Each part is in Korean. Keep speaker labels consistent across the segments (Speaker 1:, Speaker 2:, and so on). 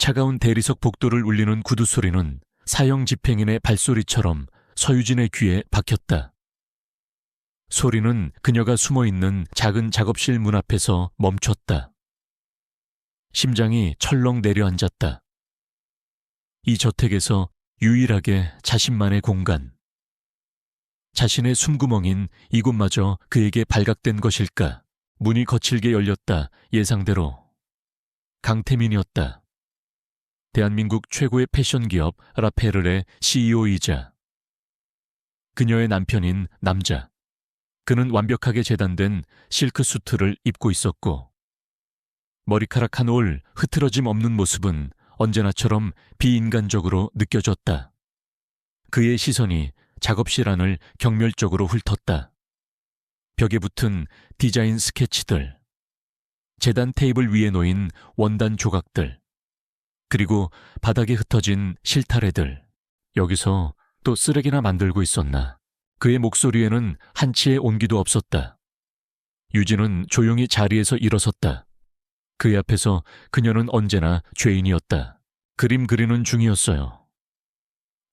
Speaker 1: 차가운 대리석 복도를 울리는 구두 소리는 사형 집행인의 발소리처럼 서유진의 귀에 박혔다. 소리는 그녀가 숨어있는 작은 작업실 문 앞에서 멈췄다. 심장이 철렁 내려앉았다. 이 저택에서 유일하게 자신만의 공간. 자신의 숨구멍인 이곳마저 그에게 발각된 것일까? 문이 거칠게 열렸다. 예상대로 강태민이었다. 대한민국 최고의 패션 기업 라페르의 CEO이자 그녀의 남편인 남자. 그는 완벽하게 재단된 실크 수트를 입고 있었고 머리카락 한 올 흐트러짐 없는 모습은 언제나처럼 비인간적으로 느껴졌다. 그의 시선이 작업실 안을 경멸적으로 훑었다. 벽에 붙은 디자인 스케치들, 재단 테이블 위에 놓인 원단 조각들, 그리고 바닥에 흩어진 실타래들. 여기서 또 쓰레기나 만들고 있었나. 그의 목소리에는 한치의 온기도 없었다. 유진은 조용히 자리에서 일어섰다. 그의 앞에서 그녀는 언제나 죄인이었다. 그림 그리는 중이었어요.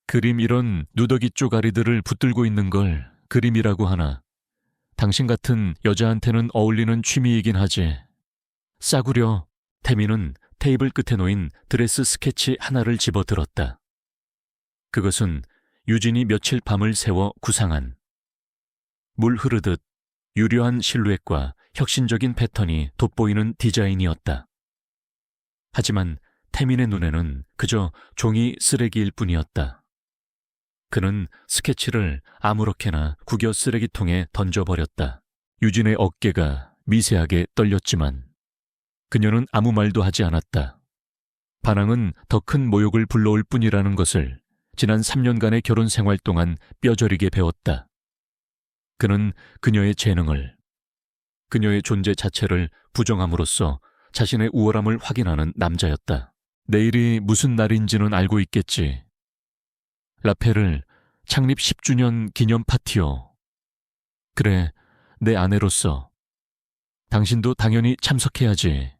Speaker 1: 그림 이런 누더기 쪼가리들을 붙들고 있는 걸 그림이라고 하나. 당신 같은 여자한테는 어울리는 취미이긴 하지. 싸구려. 태민은 테이블 끝에 놓인 드레스 스케치 하나를 집어들었다. 그것은 유진이 며칠 밤을 새워 구상한 물 흐르듯 유려한 실루엣과 혁신적인 패턴이 돋보이는 디자인이었다. 하지만 태민의 눈에는 그저 종이 쓰레기일 뿐이었다. 그는 스케치를 아무렇게나 구겨 쓰레기통에 던져버렸다. 유진의 어깨가 미세하게 떨렸지만 그녀는 아무 말도 하지 않았다. 반항은 더 큰 모욕을 불러올 뿐이라는 것을 지난 3년간의 결혼 생활 동안 뼈저리게 배웠다. 그는 그녀의 재능을, 그녀의 존재 자체를 부정함으로써 자신의 우월함을 확인하는 남자였다. 내일이 무슨 날인지는 알고 있겠지. 라페르 창립 10주년 기념 파티요. 그래, 내 아내로서. 당신도 당연히 참석해야지.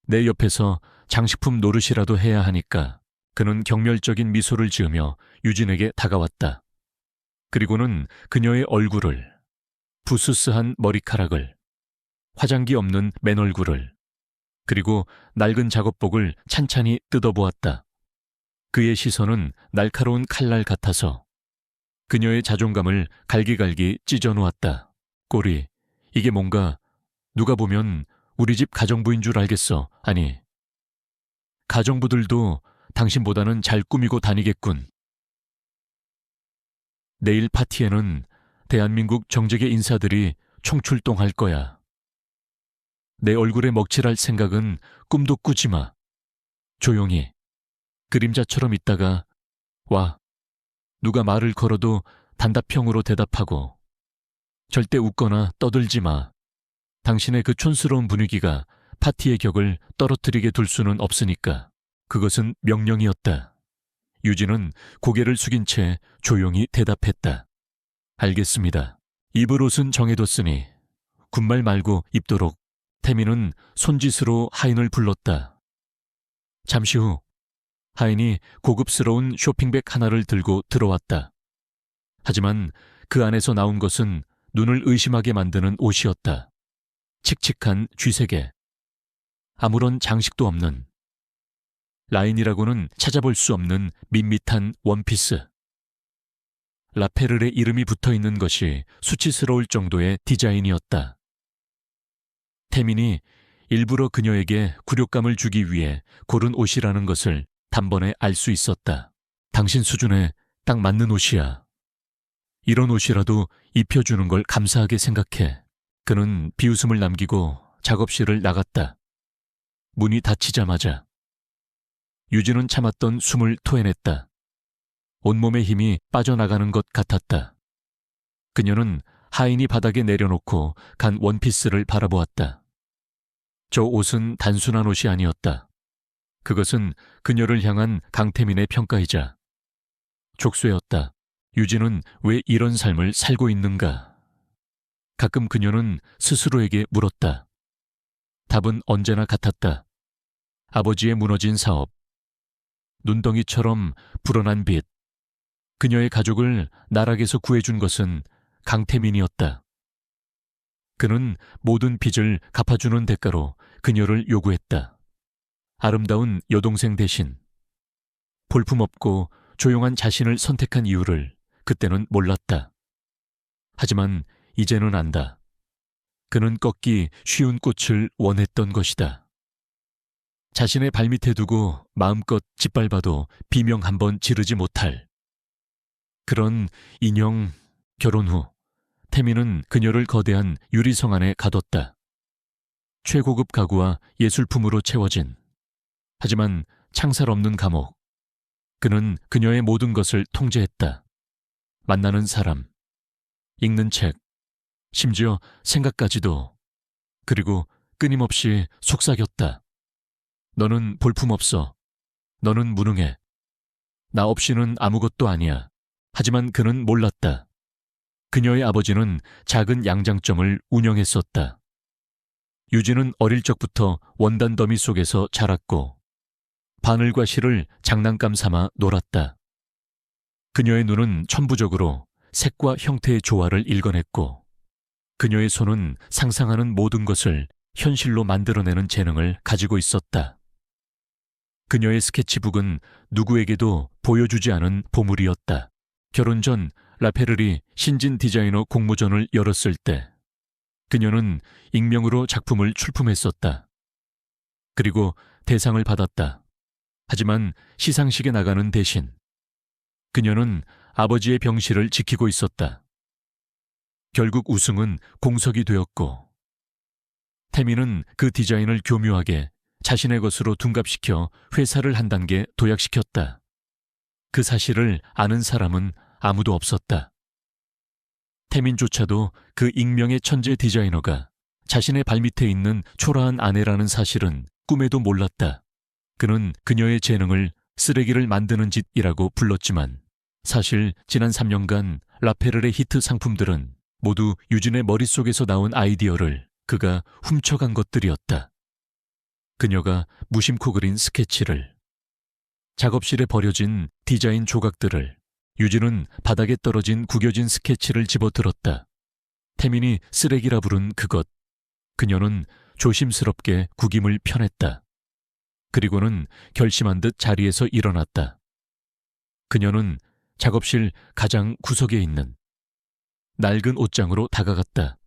Speaker 1: 내 옆에서 장식품 노릇이라도 해야 하니까. 그는 경멸적인 미소를 지으며 유진에게 다가왔다. 그리고는 그녀의 얼굴을, 부스스한 머리카락을, 화장기 없는 맨얼굴을, 그리고 낡은 작업복을 찬찬히 뜯어보았다. 그의 시선은 날카로운 칼날 같아서 그녀의 자존감을 갈기갈기 찢어놓았다. 꼬리, 이게 뭔가 누가 보면 우리 집 가정부인 줄 알겠어. 아니, 가정부들도 당신보다는 잘 꾸미고 다니겠군. 내일 파티에는 대한민국 정재계 인사들이 총출동할 거야. 내 얼굴에 먹칠할 생각은 꿈도 꾸지 마. 조용히, 그림자처럼 있다가 와. 누가 말을 걸어도 단답형으로 대답하고 절대 웃거나 떠들지 마. 당신의 그 촌스러운 분위기가 파티의 격을 떨어뜨리게 둘 수는 없으니까. 그것은 명령이었다. 유진은 고개를 숙인 채 조용히 대답했다. 알겠습니다. 입을 옷은 정해뒀으니 군말 말고 입도록. 태민은 손짓으로 하인을 불렀다. 잠시 후 하인이 고급스러운 쇼핑백 하나를 들고 들어왔다. 하지만 그 안에서 나온 것은 눈을 의심하게 만드는 옷이었다. 칙칙한 쥐세개. 아무런 장식도 없는, 라인이라고는 찾아볼 수 없는 밋밋한 원피스. 라페르의 이름이 붙어있는 것이 수치스러울 정도의 디자인이었다. 태민이 일부러 그녀에게 굴욕감을 주기 위해 고른 옷이라는 것을 단번에 알 수 있었다. 당신 수준에 딱 맞는 옷이야. 이런 옷이라도 입혀주는 걸 감사하게 생각해. 그는 비웃음을 남기고 작업실을 나갔다. 문이 닫히자마자 유진은 참았던 숨을 토해냈다. 온몸의 힘이 빠져나가는 것 같았다. 그녀는 하인이 바닥에 내려놓고 간 원피스를 바라보았다. 저 옷은 단순한 옷이 아니었다. 그것은 그녀를 향한 강태민의 평가이자 족쇄였다. 유진은 왜 이런 삶을 살고 있는가? 가끔 그녀는 스스로에게 물었다. 답은 언제나 같았다. 아버지의 무너진 사업, 눈덩이처럼 불어난 빚. 그녀의 가족을 나락에서 구해준 것은 강태민이었다. 그는 모든 빚을 갚아주는 대가로 그녀를 요구했다. 아름다운 여동생 대신 볼품없고 조용한 자신을 선택한 이유를 그때는 몰랐다. 하지만 이제는 안다. 그는 꺾기 쉬운 꽃을 원했던 것이다. 자신의 발밑에 두고 마음껏 짓밟아도 비명 한 번 지르지 못할 그런 인형. 결혼 후 태민은 그녀를 거대한 유리성 안에 가뒀다. 최고급 가구와 예술품으로 채워진, 하지만 창살 없는 감옥. 그는 그녀의 모든 것을 통제했다. 만나는 사람, 읽는 책, 심지어 생각까지도. 그리고 끊임없이 속삭였다. 너는 볼품없어. 너는 무능해. 나 없이는 아무것도 아니야. 하지만 그는 몰랐다. 그녀의 아버지는 작은 양장점을 운영했었다. 유진은 어릴 적부터 원단 더미 속에서 자랐고 바늘과 실을 장난감 삼아 놀았다. 그녀의 눈은 천부적으로 색과 형태의 조화를 읽어냈고 그녀의 손은 상상하는 모든 것을 현실로 만들어내는 재능을 가지고 있었다. 그녀의 스케치북은 누구에게도 보여주지 않은 보물이었다. 결혼 전 라페르리 신진 디자이너 공모전을 열었을 때 그녀는 익명으로 작품을 출품했었다. 그리고 대상을 받았다. 하지만 시상식에 나가는 대신 그녀는 아버지의 병실을 지키고 있었다. 결국 우승은 공석이 되었고 태민은 그 디자인을 교묘하게 자신의 것으로 둔갑시켜 회사를 한 단계 도약시켰다. 그 사실을 아는 사람은 아무도 없었다. 태민조차도 그 익명의 천재 디자이너가 자신의 발밑에 있는 초라한 아내라는 사실은 꿈에도 몰랐다. 그는 그녀의 재능을 쓰레기를 만드는 짓이라고 불렀지만 사실 지난 3년간 라페르의 히트 상품들은 모두 유진의 머릿속에서 나온 아이디어를 그가 훔쳐간 것들이었다. 그녀가 무심코 그린 스케치를, 작업실에 버려진 디자인 조각들을, 유진은 바닥에 떨어진 구겨진 스케치를 집어들었다. 태민이 쓰레기라 부른 그것. 그녀는 조심스럽게 구김을 펴냈다. 그리고는 결심한 듯 자리에서 일어났다. 그녀는 작업실 가장 구석에 있는 낡은 옷장으로 다가갔다.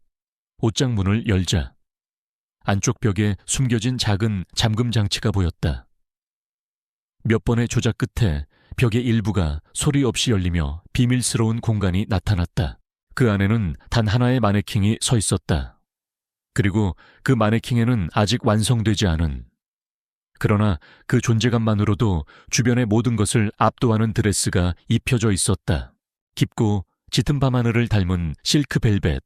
Speaker 1: 옷장 문을 열자 안쪽 벽에 숨겨진 작은 잠금 장치가 보였다. 몇 번의 조작 끝에 벽의 일부가 소리 없이 열리며 비밀스러운 공간이 나타났다. 그 안에는 단 하나의 마네킹이 서 있었다. 그리고 그 마네킹에는 아직 완성되지 않은, 그러나 그 존재감만으로도 주변의 모든 것을 압도하는 드레스가 입혀져 있었다. 깊고 짙은 밤하늘을 닮은 실크 벨벳,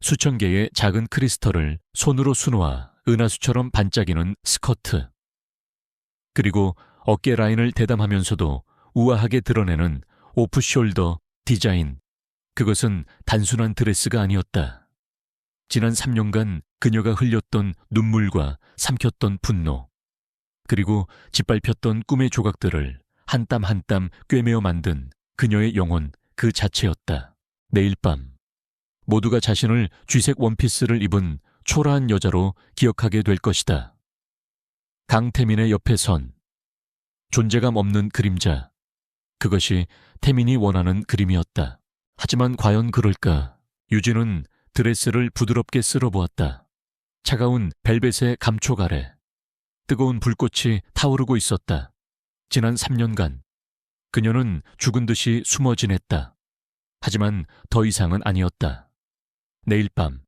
Speaker 1: 수천 개의 작은 크리스털을 손으로 수놓아 은하수처럼 반짝이는 스커트, 그리고 어깨 라인을 대담하면서도 우아하게 드러내는 오프숄더 디자인. 그것은 단순한 드레스가 아니었다. 지난 3년간 그녀가 흘렸던 눈물과 삼켰던 분노, 그리고 짓밟혔던 꿈의 조각들을 한 땀 한 땀 꿰매어 만든 그녀의 영혼 그 자체였다. 내일 밤 모두가 자신을 쥐색 원피스를 입은 초라한 여자로 기억하게 될 것이다. 강태민의 옆에 선 존재감 없는 그림자. 그것이 태민이 원하는 그림이었다. 하지만 과연 그럴까? 유진은 드레스를 부드럽게 쓸어보았다. 차가운 벨벳의 감촉 아래 뜨거운 불꽃이 타오르고 있었다. 지난 3년간 그녀는 죽은 듯이 숨어 지냈다. 하지만 더 이상은 아니었다. 내일 밤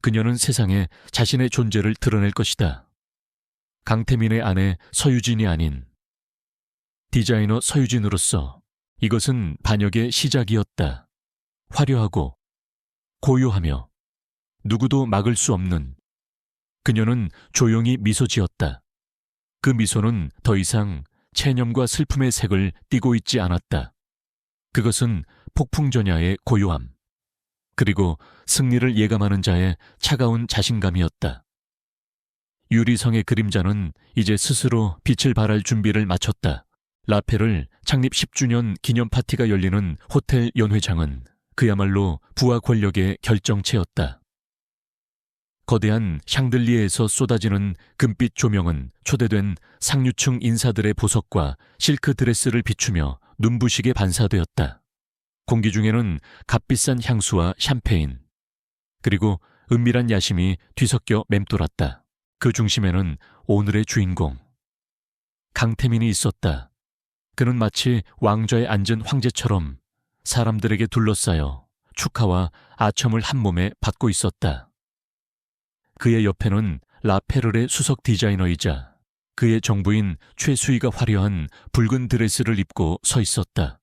Speaker 1: 그녀는 세상에 자신의 존재를 드러낼 것이다. 강태민의 아내 서유진이 아닌 디자이너 서유진으로서 이것은 반역의 시작이었다. 화려하고 고요하며 누구도 막을 수 없는. 그녀는 조용히 미소 지었다. 그 미소는 더 이상 체념과 슬픔의 색을 띠고 있지 않았다. 그것은 폭풍전야의 고요함, 그리고 승리를 예감하는 자의 차가운 자신감이었다. 유리성의 그림자는 이제 스스로 빛을 발할 준비를 마쳤다. 라펠을 창립 10주년 기념 파티가 열리는 호텔 연회장은 그야말로 부와 권력의 결정체였다. 거대한 샹들리에에서 쏟아지는 금빛 조명은 초대된 상류층 인사들의 보석과 실크 드레스를 비추며 눈부시게 반사되었다. 공기 중에는 값비싼 향수와 샴페인, 그리고 은밀한 야심이 뒤섞여 맴돌았다. 그 중심에는 오늘의 주인공, 강태민이 있었다. 그는 마치 왕좌에 앉은 황제처럼 사람들에게 둘러싸여 축하와 아첨을 한 몸에 받고 있었다. 그의 옆에는 라페르의 수석 디자이너이자 그의 정부인 최수희가 화려한 붉은 드레스를 입고 서 있었다.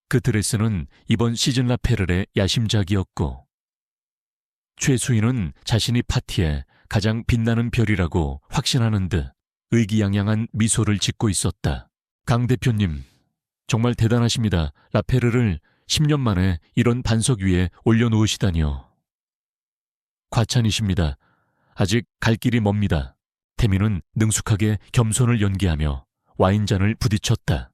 Speaker 1: 그 드레스는 이번 시즌 라페르의 야심작이었고, 최수희는 자신이 파티에 가장 빛나는 별이라고 확신하는 듯 의기양양한 미소를 짓고 있었다. 강 대표님, 정말 대단하십니다. 라페르를 10년 만에 이런 반석 위에 올려놓으시다니요. 과찬이십니다. 아직 갈 길이 멉니다. 태민은 능숙하게 겸손을 연기하며 와인잔을 부딪혔다.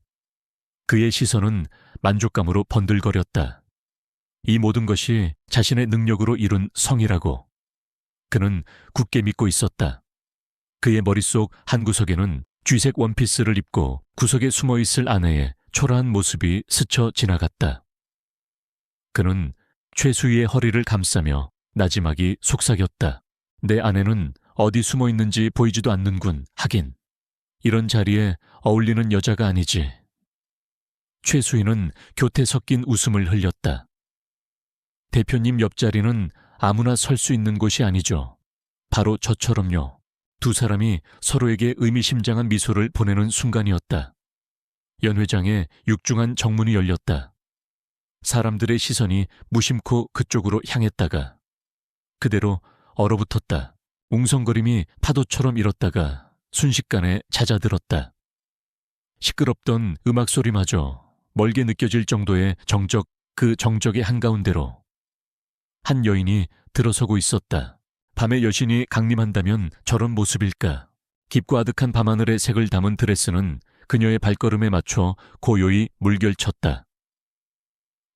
Speaker 1: 그의 시선은 만족감으로 번들거렸다. 이 모든 것이 자신의 능력으로 이룬 성이라고 그는 굳게 믿고 있었다. 그의 머릿속 한 구석에는 쥐색 원피스를 입고 구석에 숨어있을 아내의 초라한 모습이 스쳐 지나갔다. 그는 최수희의 허리를 감싸며 나지막이 속삭였다. 내 아내는 어디 숨어 있는지 보이지도 않는군. 하긴 이런 자리에 어울리는 여자가 아니지. 최수희는 교태 섞인 웃음을 흘렸다. 대표님 옆자리는 아무나 설 수 있는 곳이 아니죠. 바로 저처럼요. 두 사람이 서로에게 의미심장한 미소를 보내는 순간이었다. 연회장에 육중한 정문이 열렸다. 사람들의 시선이 무심코 그쪽으로 향했다가 그대로 얼어붙었다. 웅성거림이 파도처럼 일었다가 순식간에 잦아들었다. 시끄럽던 음악 소리마저 멀게 느껴질 정도의 정적, 그 정적의 한가운데로 한 여인이 들어서고 있었다. 밤의 여신이 강림한다면 저런 모습일까? 깊고 아득한 밤하늘의 색을 담은 드레스는 그녀의 발걸음에 맞춰 고요히 물결쳤다.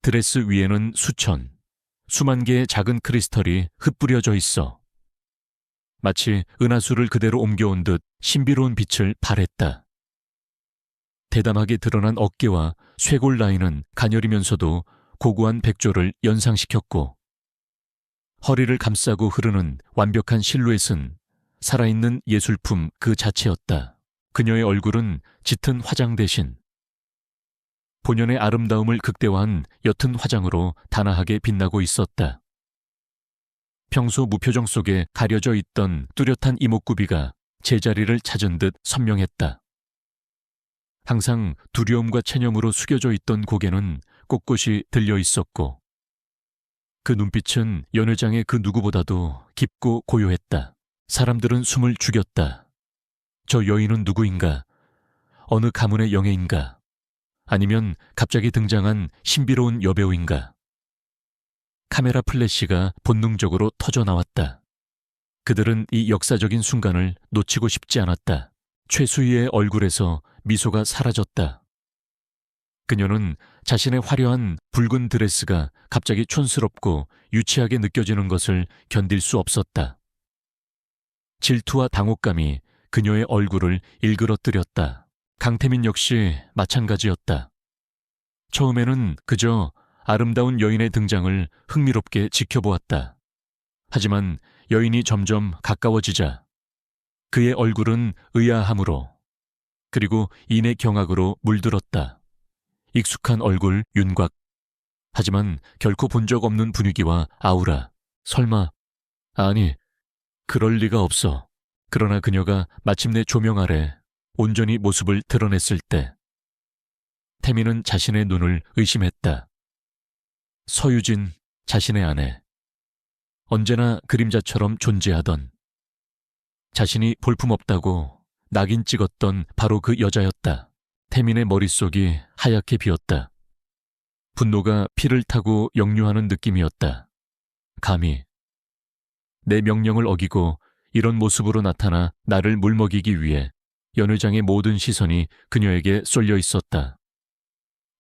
Speaker 1: 드레스 위에는 수만 개의 작은 크리스털이 흩뿌려져 있어 마치 은하수를 그대로 옮겨온 듯 신비로운 빛을 발했다. 대담하게 드러난 어깨와 쇄골 라인은 가녀리면서도 고고한 백조를 연상시켰고, 허리를 감싸고 흐르는 완벽한 실루엣은 살아있는 예술품 그 자체였다. 그녀의 얼굴은 짙은 화장 대신 본연의 아름다움을 극대화한 옅은 화장으로 단아하게 빛나고 있었다. 평소 무표정 속에 가려져 있던 뚜렷한 이목구비가 제자리를 찾은 듯 선명했다. 항상 두려움과 체념으로 숙여져 있던 고개는 꼿꼿이 들려 있었고, 그 눈빛은 연회장의 그 누구보다도 깊고 고요했다. 사람들은 숨을 죽였다. 저 여인은 누구인가? 어느 가문의 영예인가? 아니면 갑자기 등장한 신비로운 여배우인가? 카메라 플래시가 본능적으로 터져 나왔다. 그들은 이 역사적인 순간을 놓치고 싶지 않았다. 최수희의 얼굴에서 미소가 사라졌다. 그녀는 자신의 화려한 붉은 드레스가 갑자기 촌스럽고 유치하게 느껴지는 것을 견딜 수 없었다. 질투와 당혹감이 그녀의 얼굴을 일그러뜨렸다. 강태민 역시 마찬가지였다. 처음에는 그저 아름다운 여인의 등장을 흥미롭게 지켜보았다. 하지만 여인이 점점 가까워지자 그의 얼굴은 의아함으로, 그리고 인의 경악으로 물들었다. 익숙한 얼굴, 윤곽. 하지만 결코 본 적 없는 분위기와 아우라. 설마, 아니, 그럴 리가 없어. 그러나 그녀가 마침내 조명 아래 온전히 모습을 드러냈을 때 태민은 자신의 눈을 의심했다. 서유진, 자신의 아내. 언제나 그림자처럼 존재하던, 자신이 볼품없다고 낙인 찍었던 바로 그 여자였다. 태민의 머릿속이 하얗게 비었다. 분노가 피를 타고 역류하는 느낌이었다. 감히 내 명령을 어기고 이런 모습으로 나타나 나를 물먹이기 위해 연 회장의 모든 시선이 그녀에게 쏠려 있었다.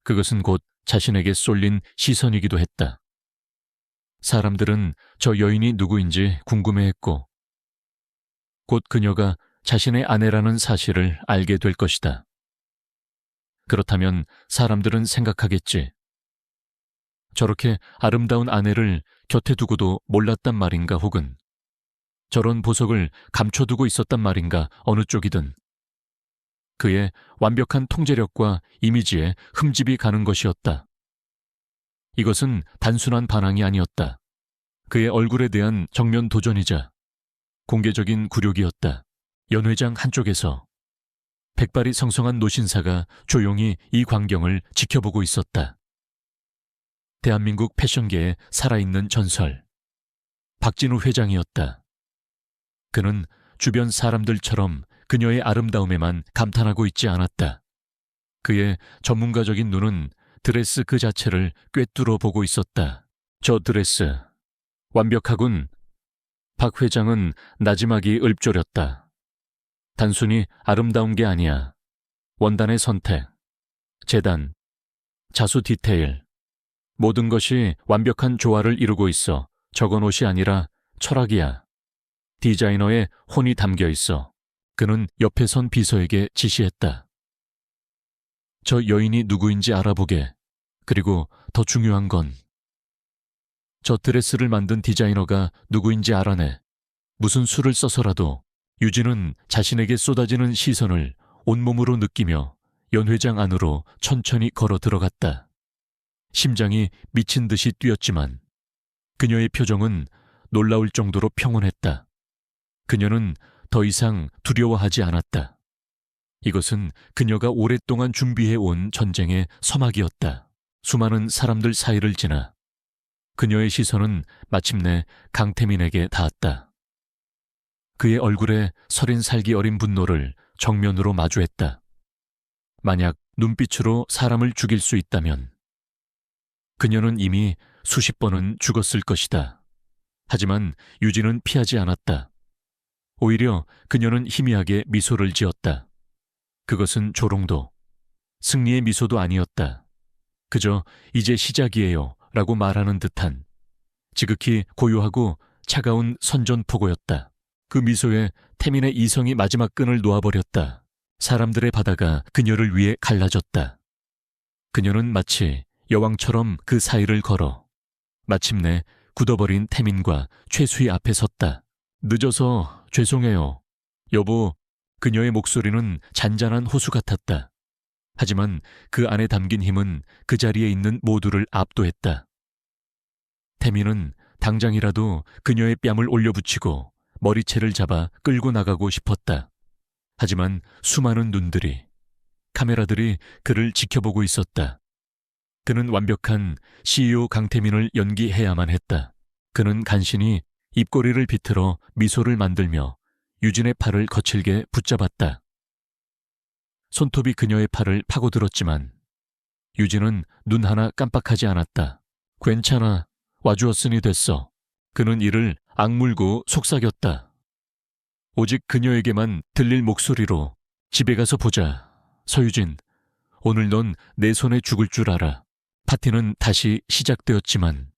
Speaker 1: 그것은 곧 자신에게 쏠린 시선이기도 했다. 사람들은 저 여인이 누구인지 궁금해했고, 곧 그녀가 자신의 아내라는 사실을 알게 될 것이다. 그렇다면 사람들은 생각하겠지. 저렇게 아름다운 아내를 곁에 두고도 몰랐단 말인가, 혹은 저런 보석을 감춰두고 있었단 말인가, 어느 쪽이든. 그의 완벽한 통제력과 이미지에 흠집이 가는 것이었다. 이것은 단순한 반항이 아니었다. 그의 얼굴에 대한 정면 도전이자 공개적인 굴욕이었다. 연 회장 한쪽에서 백발이 성성한 노신사가 조용히 이 광경을 지켜보고 있었다. 대한민국 패션계의 살아있는 전설, 박진우 회장이었다. 그는 주변 사람들처럼 그녀의 아름다움에만 감탄하고 있지 않았다. 그의 전문가적인 눈은 드레스 그 자체를 꿰뚫어 보고 있었다. 저 드레스, 완벽하군. 박 회장은 나지막이 읊조렸다. 단순히 아름다운 게 아니야. 원단의 선택, 재단, 자수 디테일, 모든 것이 완벽한 조화를 이루고 있어. 저건 옷이 아니라 철학이야. 디자이너의 혼이 담겨 있어. 그는 옆에 선 비서에게 지시했다. 저 여인이 누구인지 알아보게. 그리고 더 중요한 건 저 드레스를 만든 디자이너가 누구인지 알아내. 무슨 수를 써서라도. 유진은 자신에게 쏟아지는 시선을 온몸으로 느끼며 연 회장 안으로 천천히 걸어 들어갔다. 심장이 미친 듯이 뛰었지만 그녀의 표정은 놀라울 정도로 평온했다. 그녀는 더 이상 두려워하지 않았다. 이것은 그녀가 오랫동안 준비해온 전쟁의 서막이었다. 수많은 사람들 사이를 지나 그녀의 시선은 마침내 강태민에게 닿았다. 그의 얼굴에 서린 살기 어린 분노를 정면으로 마주했다. 만약 눈빛으로 사람을 죽일 수 있다면 그녀는 이미 수십 번은 죽었을 것이다. 하지만 유진은 피하지 않았다. 오히려 그녀는 희미하게 미소를 지었다. 그것은 조롱도, 승리의 미소도 아니었다. 그저 이제 시작이에요 라고 말하는 듯한 지극히 고요하고 차가운 선전포고였다. 그 미소에 태민의 이성이 마지막 끈을 놓아버렸다. 사람들의 바다가 그녀를 위해 갈라졌다. 그녀는 마치 여왕처럼 그 사이를 걸어 마침내 굳어버린 태민과 최수희 앞에 섰다. 늦어서 죄송해요. 여보. 그녀의 목소리는 잔잔한 호수 같았다. 하지만 그 안에 담긴 힘은 그 자리에 있는 모두를 압도했다. 태민은 당장이라도 그녀의 뺨을 올려붙이고 머리채를 잡아 끌고 나가고 싶었다. 하지만 수많은 눈들이, 카메라들이 그를 지켜보고 있었다. 그는 완벽한 CEO 강태민을 연기해야만 했다. 그는 간신히 입꼬리를 비틀어 미소를 만들며 유진의 팔을 거칠게 붙잡았다. 손톱이 그녀의 팔을 파고들었지만 유진은 눈 하나 깜빡하지 않았다. 괜찮아. 와주었으니 됐어. 그는 이를 악물고 속삭였다. 오직 그녀에게만 들릴 목소리로 집에 가서 보자. 서유진, 오늘 넌 내 손에 죽을 줄 알아. 파티는 다시 시작되었지만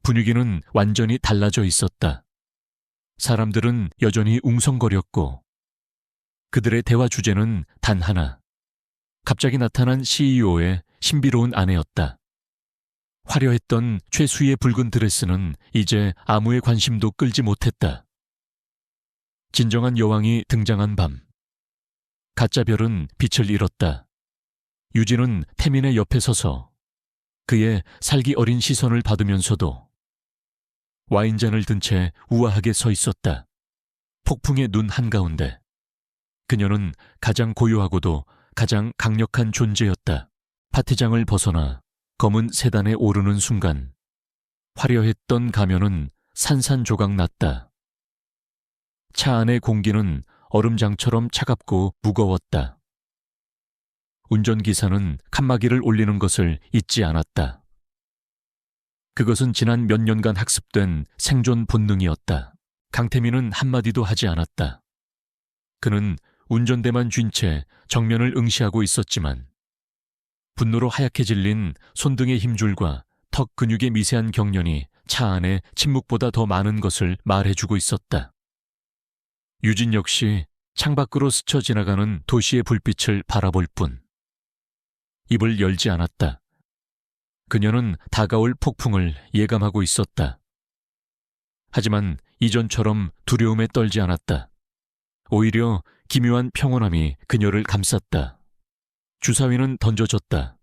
Speaker 1: 분위기는 완전히 달라져 있었다. 사람들은 여전히 웅성거렸고 그들의 대화 주제는 단 하나. 갑자기 나타난 CEO의 신비로운 아내였다. 화려했던 최수희의 붉은 드레스는 이제 아무의 관심도 끌지 못했다. 진정한 여왕이 등장한 밤. 가짜 별은 빛을 잃었다. 유진은 태민의 옆에 서서 그의 살기 어린 시선을 받으면서도 와인잔을 든 채 우아하게 서 있었다. 폭풍의 눈 한가운데 그녀는 가장 고요하고도 가장 강력한 존재였다. 파티장을 벗어나 검은 세단에 오르는 순간 화려했던 가면은 산산조각 났다. 차 안의 공기는 얼음장처럼 차갑고 무거웠다. 운전기사는 칸막이를 올리는 것을 잊지 않았다. 그것은 지난 몇 년간 학습된 생존 본능이었다. 강태민은 한마디도 하지 않았다. 그는 운전대만 쥔 채 정면을 응시하고 있었지만 분노로 하얗게 질린 손등의 힘줄과 턱 근육의 미세한 경련이 차 안에 침묵보다 더 많은 것을 말해주고 있었다. 유진 역시 창밖으로 스쳐 지나가는 도시의 불빛을 바라볼 뿐 입을 열지 않았다. 그녀는 다가올 폭풍을 예감하고 있었다. 하지만 이전처럼 두려움에 떨지 않았다. 오히려 기묘한 평온함이 그녀를 감쌌다. 주사위는 던져졌다.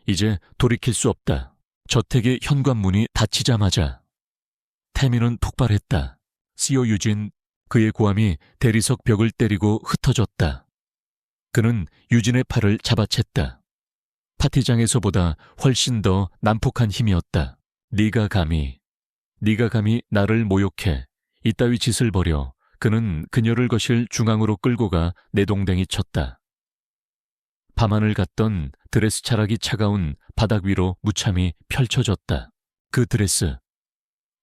Speaker 1: 이제 돌이킬 수 없다. 저택의 현관문이 닫히자마자 태민은 폭발했다. 시오 유진, 그의 고함이 대리석 벽을 때리고 흩어졌다. 그는 유진의 팔을 잡아챘다. 파티장에서보다 훨씬 더 난폭한 힘이었다. 네가 감히 나를 모욕해 이따위 짓을 벌여. 그는 그녀를 거실 중앙으로 끌고 가 내동댕이 쳤다. 밤하늘 같던 드레스 차락이 차가운 바닥 위로 무참히 펼쳐졌다. 그 드레스,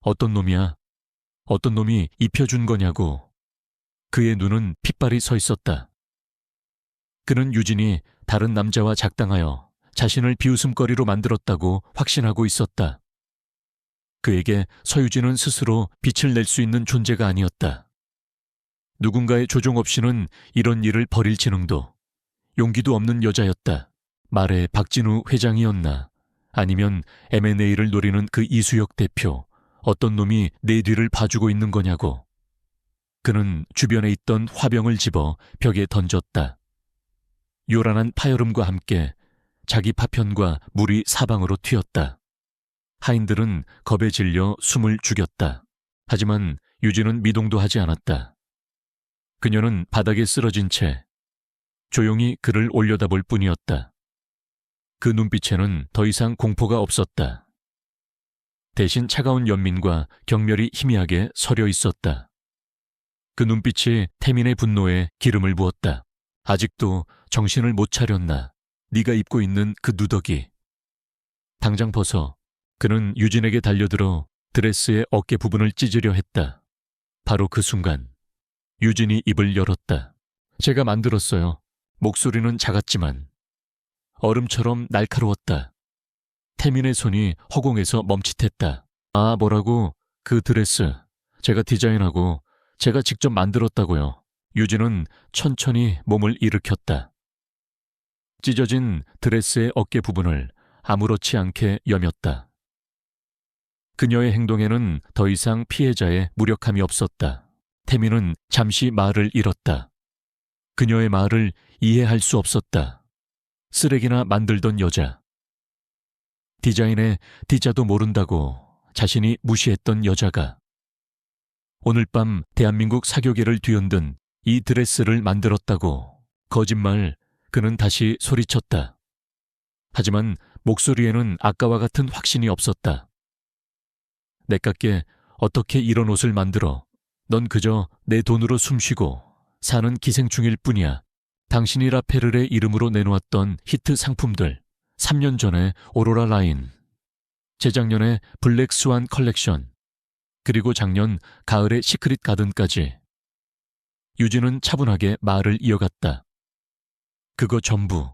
Speaker 1: 어떤 놈이야? 어떤 놈이 입혀준 거냐고. 그의 눈은 핏발이 서 있었다. 그는 유진이 다른 남자와 작당하여 자신을 비웃음거리로 만들었다고 확신하고 있었다. 그에게 서유진은 스스로 빛을 낼 수 있는 존재가 아니었다. 누군가의 조종 없이는 이런 일을 벌일 지능도, 용기도 없는 여자였다. 말해 박진우 회장이었나? 아니면 M&A를 노리는 그 이수혁 대표, 어떤 놈이 내 뒤를 봐주고 있는 거냐고. 그는 주변에 있던 화병을 집어 벽에 던졌다. 요란한 파열음과 함께 자기 파편과 물이 사방으로 튀었다. 하인들은 겁에 질려 숨을 죽였다. 하지만 유진은 미동도 하지 않았다. 그녀는 바닥에 쓰러진 채 조용히 그를 올려다볼 뿐이었다. 그 눈빛에는 더 이상 공포가 없었다. 대신 차가운 연민과 경멸이 희미하게 서려 있었다. 그 눈빛이 태민의 분노에 기름을 부었다. 아직도 정신을 못 차렸나? 네가 입고 있는 그 누더기. 당장 벗어. 그는 유진에게 달려들어 드레스의 어깨 부분을 찢으려 했다. 바로 그 순간 유진이 입을 열었다. 제가 만들었어요. 목소리는 작았지만 얼음처럼 날카로웠다. 태민의 손이 허공에서 멈칫했다. 아, 뭐라고? 그 드레스 제가 디자인하고 제가 직접 만들었다고요. 유진은 천천히 몸을 일으켰다. 찢어진 드레스의 어깨 부분을 아무렇지 않게 여몄다. 그녀의 행동에는 더 이상 피해자의 무력함이 없었다. 태민은 잠시 말을 잃었다. 그녀의 말을 이해할 수 없었다. 쓰레기나 만들던 여자. 디자인의 디자도 모른다고 자신이 무시했던 여자가 오늘 밤 대한민국 사교계를 뒤흔든 이 드레스를 만들었다고. 거짓말. 그는 다시 소리쳤다. 하지만 목소리에는 아까와 같은 확신이 없었다. 내깎게 어떻게 이런 옷을 만들어? 넌 그저 내 돈으로 숨쉬고 사는 기생충일 뿐이야. 당신이 라페르의 이름으로 내놓았던 히트 상품들, 3년 전에 오로라 라인, 재작년에 블랙 스완 컬렉션, 그리고 작년 가을의 시크릿 가든까지. 유진은 차분하게 말을 이어갔다. 그거 전부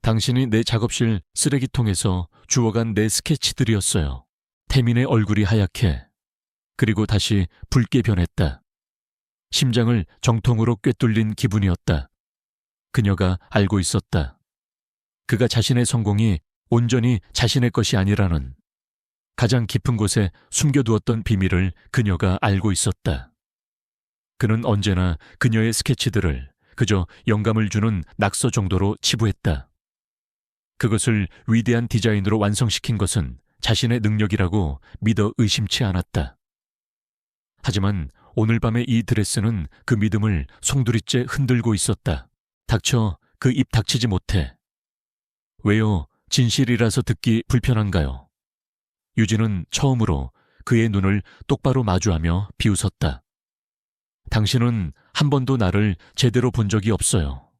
Speaker 1: 당신이 내 작업실 쓰레기통에서 주워간 내 스케치들이었어요. 태민의 얼굴이 하얗게 그리고 다시 붉게 변했다. 심장을 정통으로 꿰뚫린 기분이었다. 그녀가 알고 있었다. 그가 자신의 성공이 온전히 자신의 것이 아니라는 가장 깊은 곳에 숨겨두었던 비밀을 그녀가 알고 있었다. 그는 언제나 그녀의 스케치들을 그저 영감을 주는 낙서 정도로 치부했다. 그것을 위대한 디자인으로 완성시킨 것은 자신의 능력이라고 믿어 의심치 않았다. 하지만 오늘 밤의 이 드레스는 그 믿음을 송두리째 흔들고 있었다. 닥쳐. 그 입 닥치지 못해. 왜요? 진실이라서 듣기 불편한가요? 유진은 처음으로 그의 눈을 똑바로 마주하며 비웃었다. 당신은 한 번도 나를 제대로 본 적이 없어요.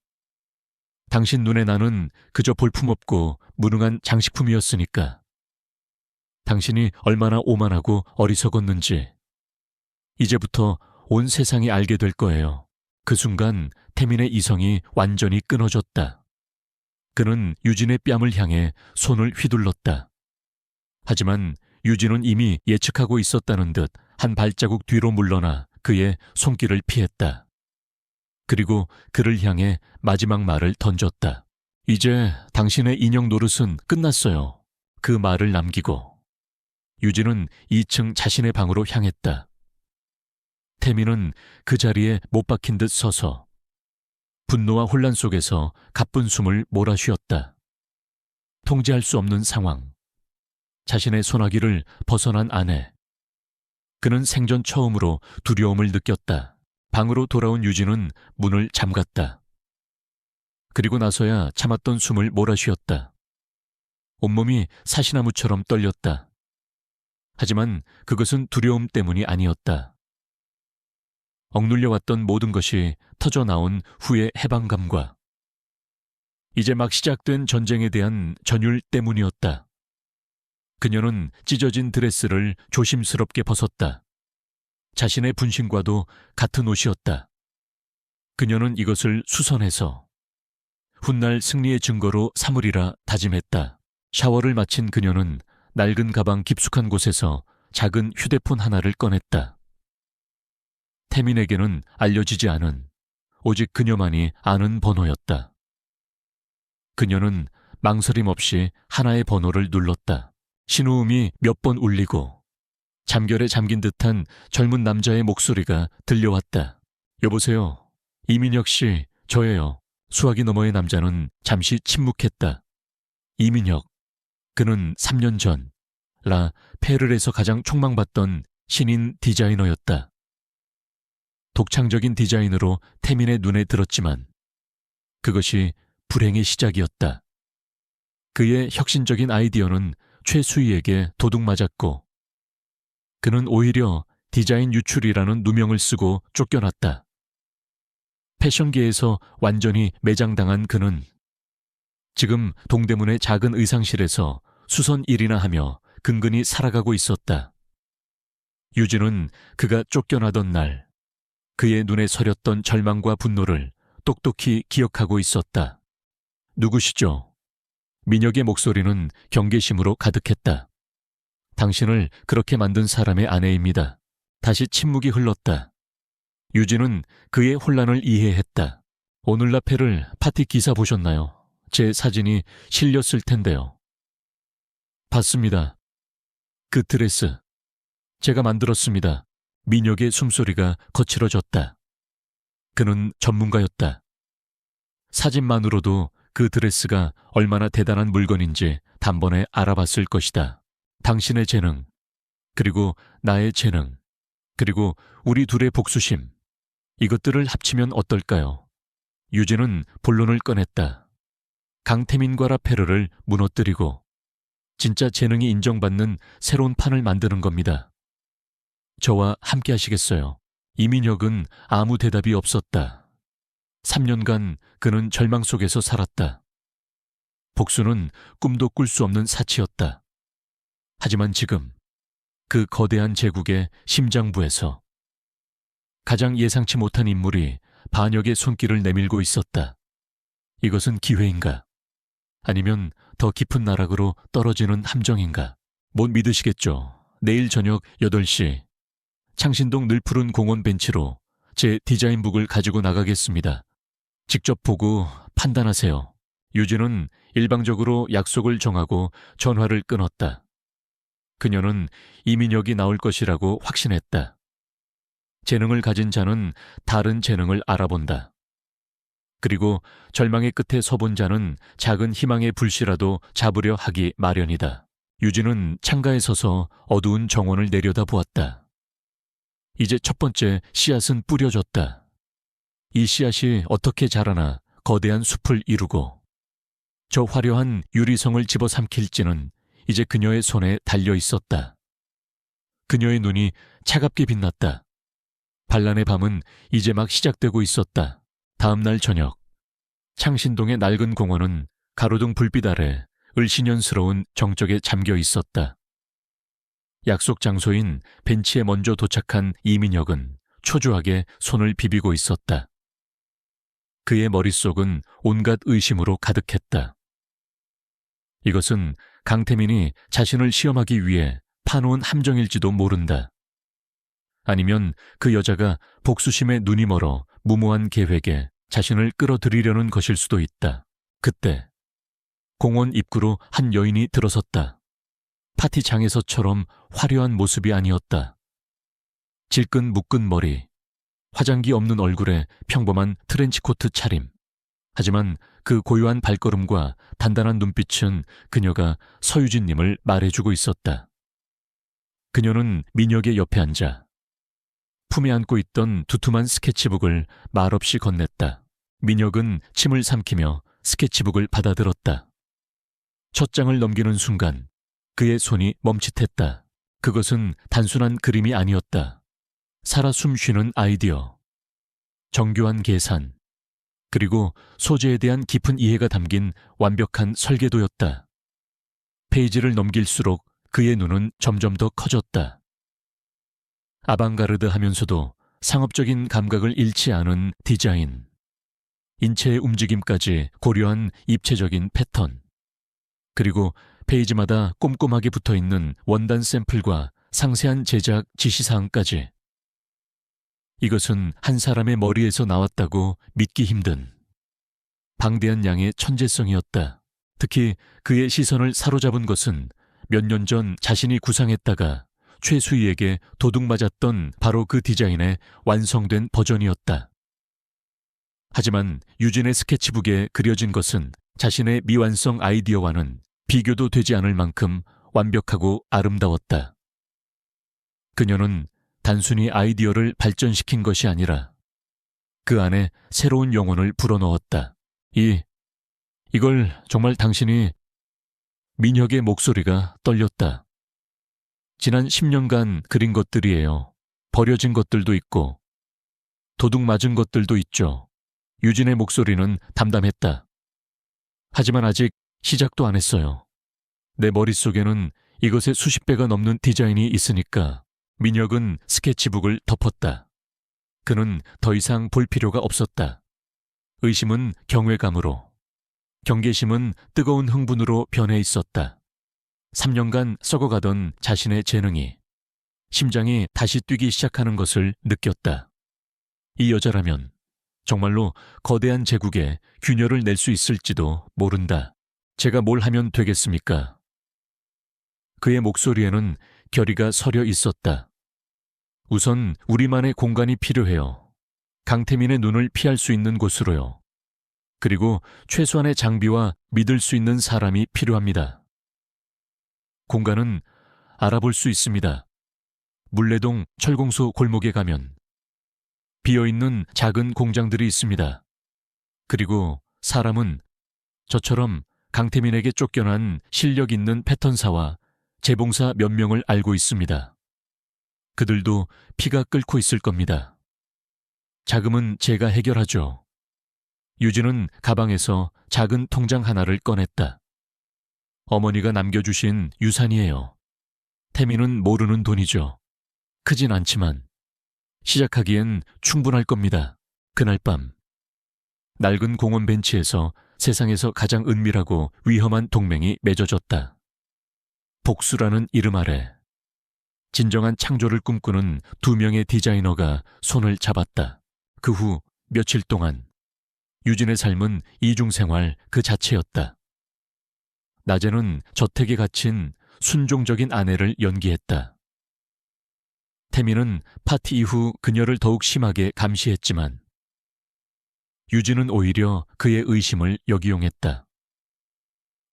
Speaker 1: 당신 눈에 나는 그저 볼품없고 무능한 장식품이었으니까. 당신이 얼마나 오만하고 어리석었는지 이제부터 온 세상이 알게 될 거예요. 그 순간 태민의 이성이 완전히 끊어졌다. 그는 유진의 뺨을 향해 손을 휘둘렀다. 하지만 유진은 이미 예측하고 있었다는 듯 한 발자국 뒤로 물러나 그의 손길을 피했다. 그리고 그를 향해 마지막 말을 던졌다. 이제 당신의 인형 노릇은 끝났어요. 그 말을 남기고 유진은 2층 자신의 방으로 향했다. 태민은 그 자리에 못 박힌 듯 서서 분노와 혼란 속에서 가쁜 숨을 몰아쉬었다. 통제할 수 없는 상황. 자신의 소나기를 벗어난 아내. 그는 생전 처음으로 두려움을 느꼈다. 방으로 돌아온 유진은 문을 잠갔다. 그리고 나서야 참았던 숨을 몰아쉬었다. 온몸이 사시나무처럼 떨렸다. 하지만 그것은 두려움 때문이 아니었다. 억눌려 왔던 모든 것이 터져나온 후의 해방감과 이제 막 시작된 전쟁에 대한 전율 때문이었다. 그녀는 찢어진 드레스를 조심스럽게 벗었다. 자신의 분신과도 같은 옷이었다. 그녀는 이것을 수선해서 훗날 승리의 증거로 삼으리라 다짐했다. 샤워를 마친 그녀는 낡은 가방 깊숙한 곳에서 작은 휴대폰 하나를 꺼냈다. 태민에게는 알려지지 않은, 오직 그녀만이 아는 번호였다. 그녀는 망설임 없이 하나의 번호를 눌렀다. 신호음이 몇 번 울리고 잠결에 잠긴 듯한 젊은 남자의 목소리가 들려왔다. 여보세요. 이민혁 씨, 저예요. 수화기 너머의 남자는 잠시 침묵했다. 이민혁. 그는 3년 전 라 페르에서 가장 촉망받던 신인 디자이너였다. 독창적인 디자인으로 태민의 눈에 들었지만 그것이 불행의 시작이었다. 그의 혁신적인 아이디어는 최수희에게 도둑맞았고 그는 오히려 디자인 유출이라는 누명을 쓰고 쫓겨났다. 패션계에서 완전히 매장당한 그는 지금 동대문의 작은 의상실에서 수선 일이나 하며 근근히 살아가고 있었다. 유진은 그가 쫓겨나던 날 그의 눈에 서렸던 절망과 분노를 똑똑히 기억하고 있었다. 누구시죠? 민혁의 목소리는 경계심으로 가득했다. 당신을 그렇게 만든 사람의 아내입니다. 다시 침묵이 흘렀다. 유진은 그의 혼란을 이해했다. 오늘 라페를 파티 기사 보셨나요? 제 사진이 실렸을 텐데요. 봤습니다. 그 드레스. 제가 만들었습니다. 민혁의 숨소리가 거칠어졌다. 그는 전문가였다. 사진만으로도 그 드레스가 얼마나 대단한 물건인지 단번에 알아봤을 것이다. 당신의 재능, 그리고 나의 재능, 그리고 우리 둘의 복수심, 이것들을 합치면 어떨까요? 유진은 본론을 꺼냈다. 강태민과 라페르를 무너뜨리고 진짜 재능이 인정받는 새로운 판을 만드는 겁니다. 저와 함께 하시겠어요? 이민혁은 아무 대답이 없었다. 3년간 그는 절망 속에서 살았다. 복수는 꿈도 꿀 수 없는 사치였다. 하지만 지금 그 거대한 제국의 심장부에서 가장 예상치 못한 인물이 반역의 손길을 내밀고 있었다. 이것은 기회인가? 아니면 더 깊은 나락으로 떨어지는 함정인가? 못 믿으시겠죠? 내일 저녁 8시 창신동 늘푸른 공원 벤치로 제 디자인북을 가지고 나가겠습니다. 직접 보고 판단하세요. 유진은 일방적으로 약속을 정하고 전화를 끊었다. 그녀는 이민혁이 나올 것이라고 확신했다. 재능을 가진 자는 다른 재능을 알아본다. 그리고 절망의 끝에 서본 자는 작은 희망의 불씨라도 잡으려 하기 마련이다. 유진은 창가에 서서 어두운 정원을 내려다보았다. 이제 첫 번째 씨앗은 뿌려졌다. 이 씨앗이 어떻게 자라나 거대한 숲을 이루고 저 화려한 유리성을 집어삼킬지는 이제 그녀의 손에 달려 있었다. 그녀의 눈이 차갑게 빛났다. 반란의 밤은 이제 막 시작되고 있었다. 다음 날 저녁, 창신동의 낡은 공원은 가로등 불빛 아래 을씨년스러운 정적에 잠겨 있었다. 약속 장소인 벤치에 먼저 도착한 이민혁은 초조하게 손을 비비고 있었다. 그의 머릿속은 온갖 의심으로 가득했다. 이것은 강태민이 자신을 시험하기 위해 파놓은 함정일지도 모른다. 아니면 그 여자가 복수심에 눈이 멀어 무모한 계획에 자신을 끌어들이려는 것일 수도 있다. 그때 공원 입구로 한 여인이 들어섰다. 파티장에서처럼 화려한 모습이 아니었다. 질끈 묶은 머리, 화장기 없는 얼굴에 평범한 트렌치코트 차림. 하지만 그 고요한 발걸음과 단단한 눈빛은 그녀가 서유진님을 말해주고 있었다. 그녀는 민혁의 옆에 앉아 품에 안고 있던 두툼한 스케치북을 말없이 건넸다. 민혁은 침을 삼키며 스케치북을 받아들었다. 첫 장을 넘기는 순간 그의 손이 멈칫했다. 그것은 단순한 그림이 아니었다. 살아 숨쉬는 아이디어, 정교한 계산, 그리고 소재에 대한 깊은 이해가 담긴 완벽한 설계도였다. 페이지를 넘길수록 그의 눈은 점점 더 커졌다. 아방가르드 하면서도 상업적인 감각을 잃지 않은 디자인, 인체의 움직임까지 고려한 입체적인 패턴, 그리고 페이지마다 꼼꼼하게 붙어있는 원단 샘플과 상세한 제작 지시사항까지. 이것은 한 사람의 머리에서 나왔다고 믿기 힘든 방대한 양의 천재성이었다. 특히 그의 시선을 사로잡은 것은 몇 년 전 자신이 구상했다가 최수희에게 도둑맞았던 바로 그 디자인의 완성된 버전이었다. 하지만 유진의 스케치북에 그려진 것은 자신의 미완성 아이디어와는 비교도 되지 않을 만큼 완벽하고 아름다웠다. 그녀는 단순히 아이디어를 발전시킨 것이 아니라 그 안에 새로운 영혼을 불어넣었다. 이걸 정말 당신이... 민혁의 목소리가 떨렸다. 지난 10년간 그린 것들이에요. 버려진 것들도 있고 도둑 맞은 것들도 있죠. 유진의 목소리는 담담했다. 하지만 아직 시작도 안 했어요. 내 머릿속에는 이것의 수십 배가 넘는 디자인이 있으니까. 민혁은 스케치북을 덮었다. 그는 더 이상 볼 필요가 없었다. 의심은 경외감으로, 경계심은 뜨거운 흥분으로 변해 있었다. 3년간 썩어가던 자신의 재능이, 심장이 다시 뛰기 시작하는 것을 느꼈다. 이 여자라면 정말로 거대한 제국에 균열을 낼 수 있을지도 모른다. 제가 뭘 하면 되겠습니까? 그의 목소리에는 결의가 서려 있었다. 우선 우리만의 공간이 필요해요. 강태민의 눈을 피할 수 있는 곳으로요. 그리고 최소한의 장비와 믿을 수 있는 사람이 필요합니다. 공간은 알아볼 수 있습니다. 물레동 철공소 골목에 가면 비어있는 작은 공장들이 있습니다. 그리고 사람은 저처럼 강태민에게 쫓겨난 실력 있는 패턴사와 재봉사 몇 명을 알고 있습니다. 그들도 피가 끓고 있을 겁니다. 자금은 제가 해결하죠. 유진은 가방에서 작은 통장 하나를 꺼냈다. 어머니가 남겨주신 유산이에요. 태민은 모르는 돈이죠. 크진 않지만 시작하기엔 충분할 겁니다. 그날 밤 낡은 공원 벤치에서 세상에서 가장 은밀하고 위험한 동맹이 맺어졌다. 복수라는 이름 아래 진정한 창조를 꿈꾸는 2명의 디자이너가 손을 잡았다. 그 후 며칠 동안 유진의 삶은 이중생활 그 자체였다. 낮에는 저택에 갇힌 순종적인 아내를 연기했다. 태민은 파티 이후 그녀를 더욱 심하게 감시했지만 유진은 오히려 그의 의심을 역이용했다.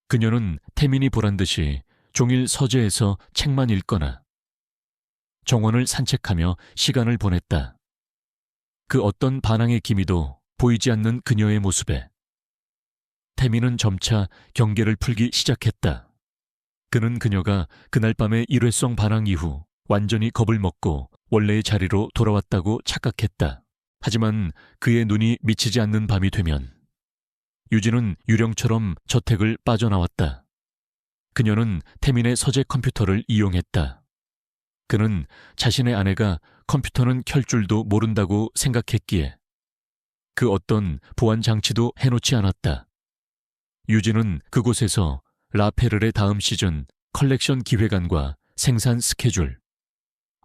Speaker 1: 그녀는 태민이 보란 듯이 종일 서재에서 책만 읽거나 정원을 산책하며 시간을 보냈다. 그 어떤 반항의 기미도 보이지 않는 그녀의 모습에 태민은 점차 경계를 풀기 시작했다. 그는 그녀가 그날 밤의 일회성 반항 이후 완전히 겁을 먹고 원래의 자리로 돌아왔다고 착각했다. 하지만 그의 눈이 미치지 않는 밤이 되면 유진은 유령처럼 저택을 빠져나왔다. 그녀는 태민의 서재 컴퓨터를 이용했다. 그는 자신의 아내가 컴퓨터는 켤 줄도 모른다고 생각했기에 그 어떤 보안 장치도 해놓지 않았다. 유진은 그곳에서 라페르의 다음 시즌 컬렉션 기획안과 생산 스케줄,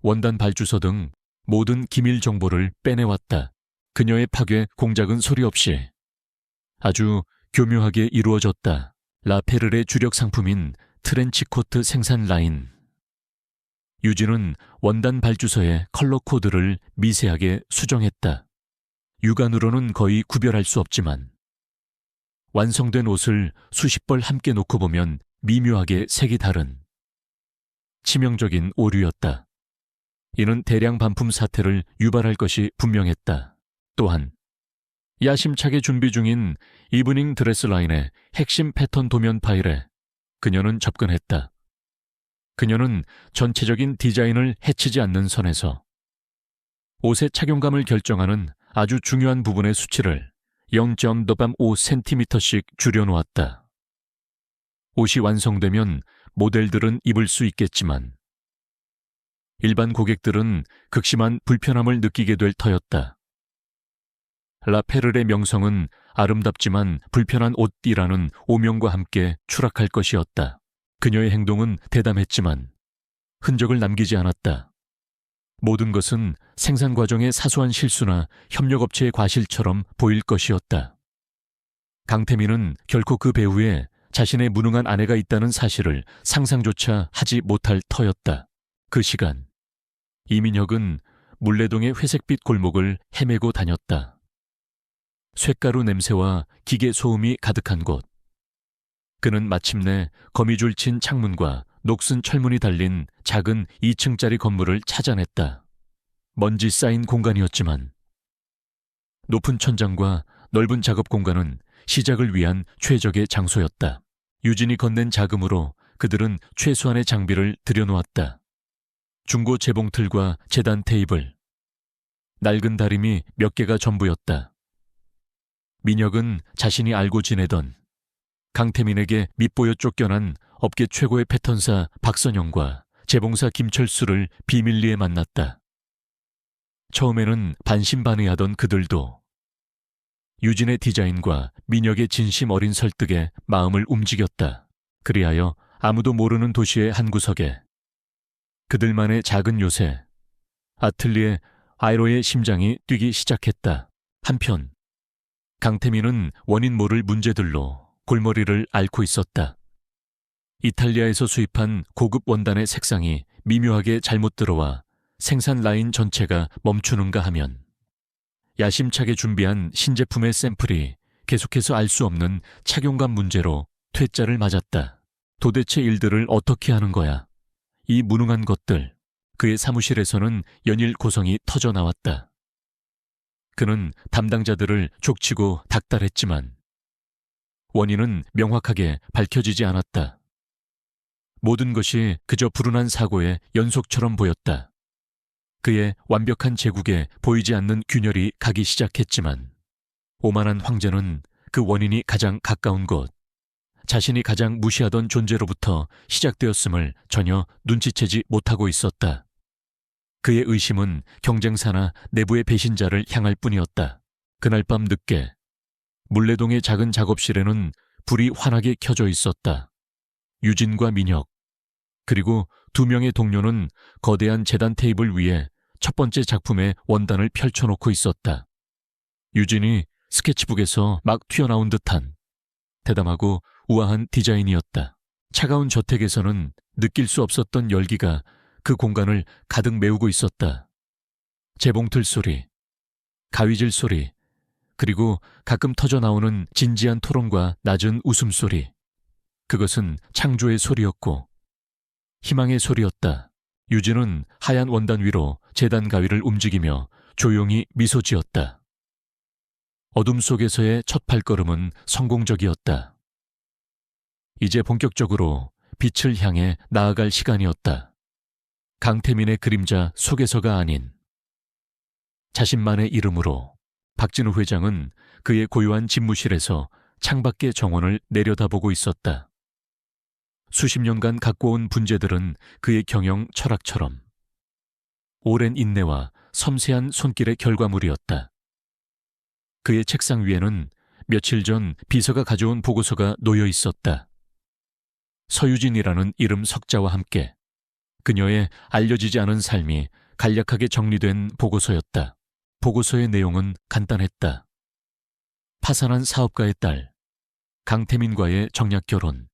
Speaker 1: 원단 발주서 등 모든 기밀 정보를 빼내왔다. 그녀의 파괴 공작은 소리 없이 아주 교묘하게 이루어졌다. 라페르의 주력 상품인 트렌치코트 생산 라인. 유진은 원단 발주서의 컬러 코드를 미세하게 수정했다. 육안으로는 거의 구별할 수 없지만 완성된 옷을 수십 벌 함께 놓고 보면 미묘하게 색이 다른 치명적인 오류였다. 이는 대량 반품 사태를 유발할 것이 분명했다. 또한 야심차게 준비 중인 이브닝 드레스 라인의 핵심 패턴 도면 파일에 그녀는 접근했다. 그녀는 전체적인 디자인을 해치지 않는 선에서 옷의 착용감을 결정하는 아주 중요한 부분의 수치를 0.5cm씩 줄여놓았다. 옷이 완성되면 모델들은 입을 수 있겠지만 일반 고객들은 극심한 불편함을 느끼게 될 터였다. 라페르의 명성은 아름답지만 불편한 옷이라는 오명과 함께 추락할 것이었다. 그녀의 행동은 대담했지만 흔적을 남기지 않았다. 모든 것은 생산 과정의 사소한 실수나 협력업체의 과실처럼 보일 것이었다. 강태민은 결코 그 배후에 자신의 무능한 아내가 있다는 사실을 상상조차 하지 못할 터였다. 그 시간, 이민혁은 물레동의 회색빛 골목을 헤매고 다녔다. 쇳가루 냄새와 기계 소음이 가득한 곳. 그는 마침내 거미줄 친 창문과 녹슨 철문이 달린 작은 2층짜리 건물을 찾아냈다. 먼지 쌓인 공간이었지만 높은 천장과 넓은 작업 공간은 시작을 위한 최적의 장소였다. 유진이 건넨 자금으로 그들은 최소한의 장비를 들여놓았다. 중고 재봉틀과 재단 테이블, 낡은 다림이 몇 개가 전부였다. 민혁은 자신이 알고 지내던 강태민에게 밑보여 쫓겨난 업계 최고의 패턴사 박선영과 재봉사 김철수를 비밀리에 만났다. 처음에는 반신반의하던 그들도 유진의 디자인과 민혁의 진심 어린 설득에 마음을 움직였다. 그리하여 아무도 모르는 도시의 한 구석에 그들만의 작은 요새, 아틀리에 아이로의 심장이 뛰기 시작했다. 한편 강태민은 원인 모를 문제들로 골머리를 앓고 있었다. 이탈리아에서 수입한 고급 원단의 색상이 미묘하게 잘못 들어와 생산 라인 전체가 멈추는가 하면 야심차게 준비한 신제품의 샘플이 계속해서 알 수 없는 착용감 문제로 퇴짜를 맞았다. 도대체 일들을 어떻게 하는 거야? 이 무능한 것들. 그의 사무실에서는 연일 고성이 터져 나왔다. 그는 담당자들을 족치고 닥달했지만 원인은 명확하게 밝혀지지 않았다. 모든 것이 그저 불운한 사고의 연속처럼 보였다. 그의 완벽한 제국에 보이지 않는 균열이 가기 시작했지만 오만한 황제는 그 원인이 가장 가까운 곳, 자신이 가장 무시하던 존재로부터 시작되었음을 전혀 눈치채지 못하고 있었다. 그의 의심은 경쟁사나 내부의 배신자를 향할 뿐이었다. 그날 밤 늦게 물레동의 작은 작업실에는 불이 환하게 켜져 있었다. 유진과 민혁, 그리고 2명의 동료는 거대한 재단 테이블 위에 첫 번째 작품의 원단을 펼쳐놓고 있었다. 유진이 스케치북에서 막 튀어나온 듯한 대담하고 우아한 디자인이었다. 차가운 저택에서는 느낄 수 없었던 열기가 그 공간을 가득 메우고 있었다. 재봉틀 소리, 가위질 소리, 그리고 가끔 터져나오는 진지한 토론과 낮은 웃음소리. 그것은 창조의 소리였고 희망의 소리였다. 유진은 하얀 원단 위로 재단 가위를 움직이며 조용히 미소 지었다. 어둠 속에서의 첫 발걸음은 성공적이었다. 이제 본격적으로 빛을 향해 나아갈 시간이었다. 강태민의 그림자 속에서가 아닌 자신만의 이름으로 박진우 회장은 그의 고요한 집무실에서 창밖의 정원을 내려다보고 있었다. 수십 년간 갖고 온 분재들은 그의 경영 철학처럼 오랜 인내와 섬세한 손길의 결과물이었다. 그의 책상 위에는 며칠 전 비서가 가져온 보고서가 놓여 있었다. 서유진이라는 이름 석자와 함께 그녀의 알려지지 않은 삶이 간략하게 정리된 보고서였다. 보고서의 내용은 간단했다. 파산한 사업가의 딸, 강태민과의 정략 결혼,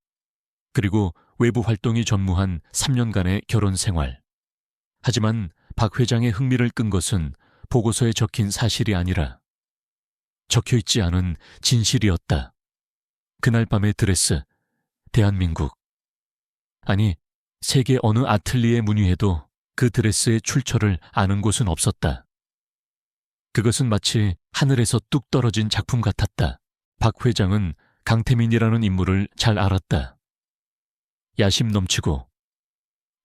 Speaker 1: 그리고 외부 활동이 전무한 3년간의 결혼 생활. 하지만 박 회장의 흥미를 끈 것은 보고서에 적힌 사실이 아니라 적혀있지 않은 진실이었다. 그날 밤의 드레스, 대한민국. 아니, 세계 어느 아틀리에 문의해도 그 드레스의 출처를 아는 곳은 없었다. 그것은 마치 하늘에서 뚝 떨어진 작품 같았다. 박 회장은 강태민이라는 인물을 잘 알았다. 야심 넘치고,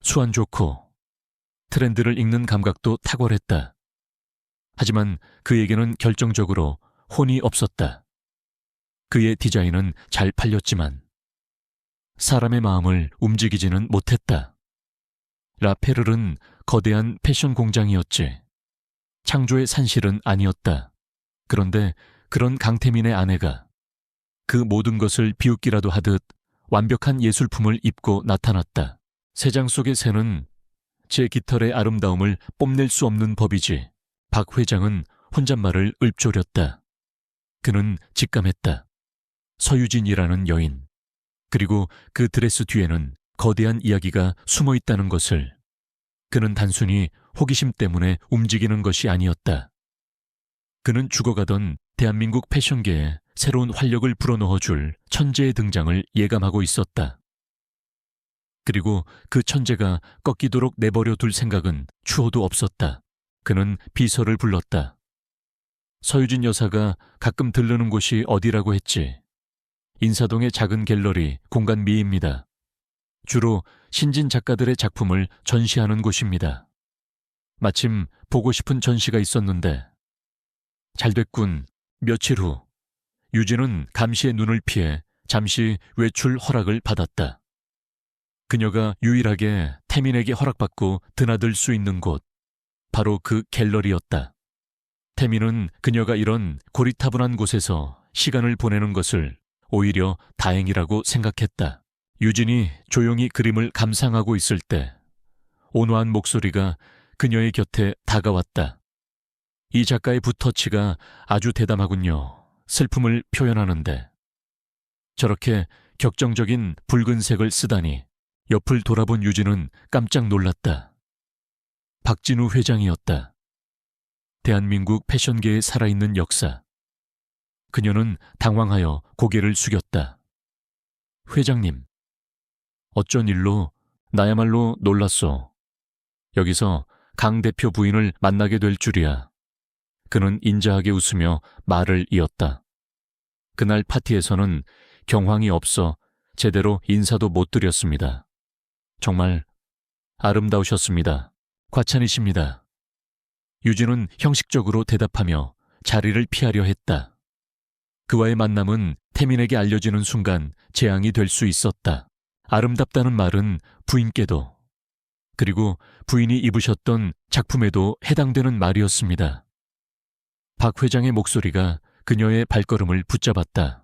Speaker 1: 수완 좋고, 트렌드를 읽는 감각도 탁월했다. 하지만 그에게는 결정적으로 혼이 없었다. 그의 디자인은 잘 팔렸지만 사람의 마음을 움직이지는 못했다. 라페르는 거대한 패션 공장이었지. 창조의 산실은 아니었다. 그런데 그런 강태민의 아내가 그 모든 것을 비웃기라도 하듯 완벽한 예술품을 입고 나타났다. 새장 속의 새는 제 깃털의 아름다움을 뽐낼 수 없는 법이지. 박 회장은 혼잣말을 읊조렸다. 그는 직감했다. 서유진이라는 여인, 그리고 그 드레스 뒤에는 거대한 이야기가 숨어 있다는 것을. 그는 단순히 호기심 때문에 움직이는 것이 아니었다. 그는 죽어가던 대한민국 패션계에 새로운 활력을 불어넣어줄 천재의 등장을 예감하고 있었다. 그리고 그 천재가 꺾이도록 내버려 둘 생각은 추호도 없었다. 그는 비서를 불렀다. 서유진 여사가 가끔 들르는 곳이 어디라고 했지? 인사동의 작은 갤러리 공간 미입니다. 주로 신진 작가들의 작품을 전시하는 곳입니다. 마침 보고 싶은 전시가 있었는데. 잘 됐군. 며칠 후 유진은 감시의 눈을 피해 잠시 외출 허락을 받았다. 그녀가 유일하게 태민에게 허락받고 드나들 수 있는 곳, 바로 그 갤러리였다. 태민은 그녀가 이런 고리타분한 곳에서 시간을 보내는 것을 오히려 다행이라고 생각했다. 유진이 조용히 그림을 감상하고 있을 때 온화한 목소리가 그녀의 곁에 다가왔다. 이 작가의 붓터치가 아주 대담하군요. 슬픔을 표현하는데. 저렇게 격정적인 붉은색을 쓰다니. 옆을 돌아본 유진은 깜짝 놀랐다. 박진우 회장이었다. 대한민국 패션계에 살아있는 역사. 그녀는 당황하여 고개를 숙였다. 회장님, 어쩐 일로? 나야말로 놀랐소. 여기서 강 대표 부인을 만나게 될 줄이야. 그는 인자하게 웃으며 말을 이었다. 그날 파티에서는 경황이 없어 제대로 인사도 못 드렸습니다. 정말 아름다우셨습니다. 과찬이십니다. 유진은 형식적으로 대답하며 자리를 피하려 했다. 그와의 만남은 태민에게 알려지는 순간 재앙이 될 수 있었다. 아름답다는 말은 부인께도, 그리고 부인이 입으셨던 작품에도 해당되는 말이었습니다. 박 회장의 목소리가 그녀의 발걸음을 붙잡았다.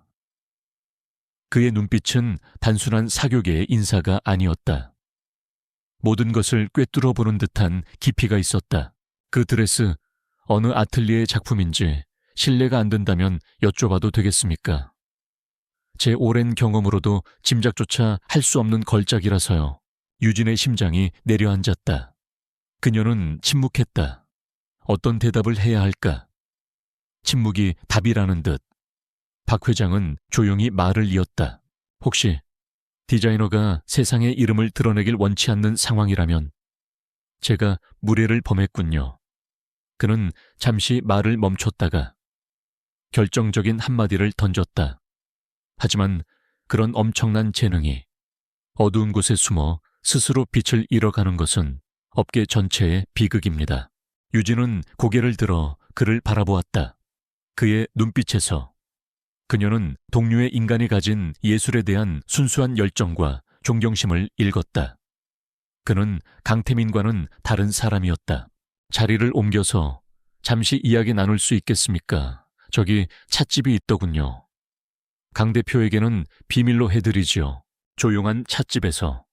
Speaker 1: 그의 눈빛은 단순한 사교계의 인사가 아니었다. 모든 것을 꿰뚫어 보는 듯한 깊이가 있었다. 그 드레스, 어느 아틀리에의 작품인지 신뢰가 안 된다면 여쭤봐도 되겠습니까? 제 오랜 경험으로도 짐작조차 할 수 없는 걸작이라서요. 유진의 심장이 내려앉았다. 그녀는 침묵했다. 어떤 대답을 해야 할까? 침묵이 답이라는 듯. 박 회장은 조용히 말을 이었다. 혹시 디자이너가 세상의 이름을 드러내길 원치 않는 상황이라면 제가 무례를 범했군요. 그는 잠시 말을 멈췄다가 결정적인 한마디를 던졌다. 하지만 그런 엄청난 재능이 어두운 곳에 숨어 스스로 빛을 잃어가는 것은 업계 전체의 비극입니다. 유진은 고개를 들어 그를 바라보았다. 그의 눈빛에서 그녀는 동료의 인간이 가진 예술에 대한 순수한 열정과 존경심을 읽었다. 그는 강태민과는 다른 사람이었다. 자리를 옮겨서 잠시 이야기 나눌 수 있겠습니까? 저기 찻집이 있더군요. 강 대표에게는 비밀로 해드리지요. 조용한 찻집에서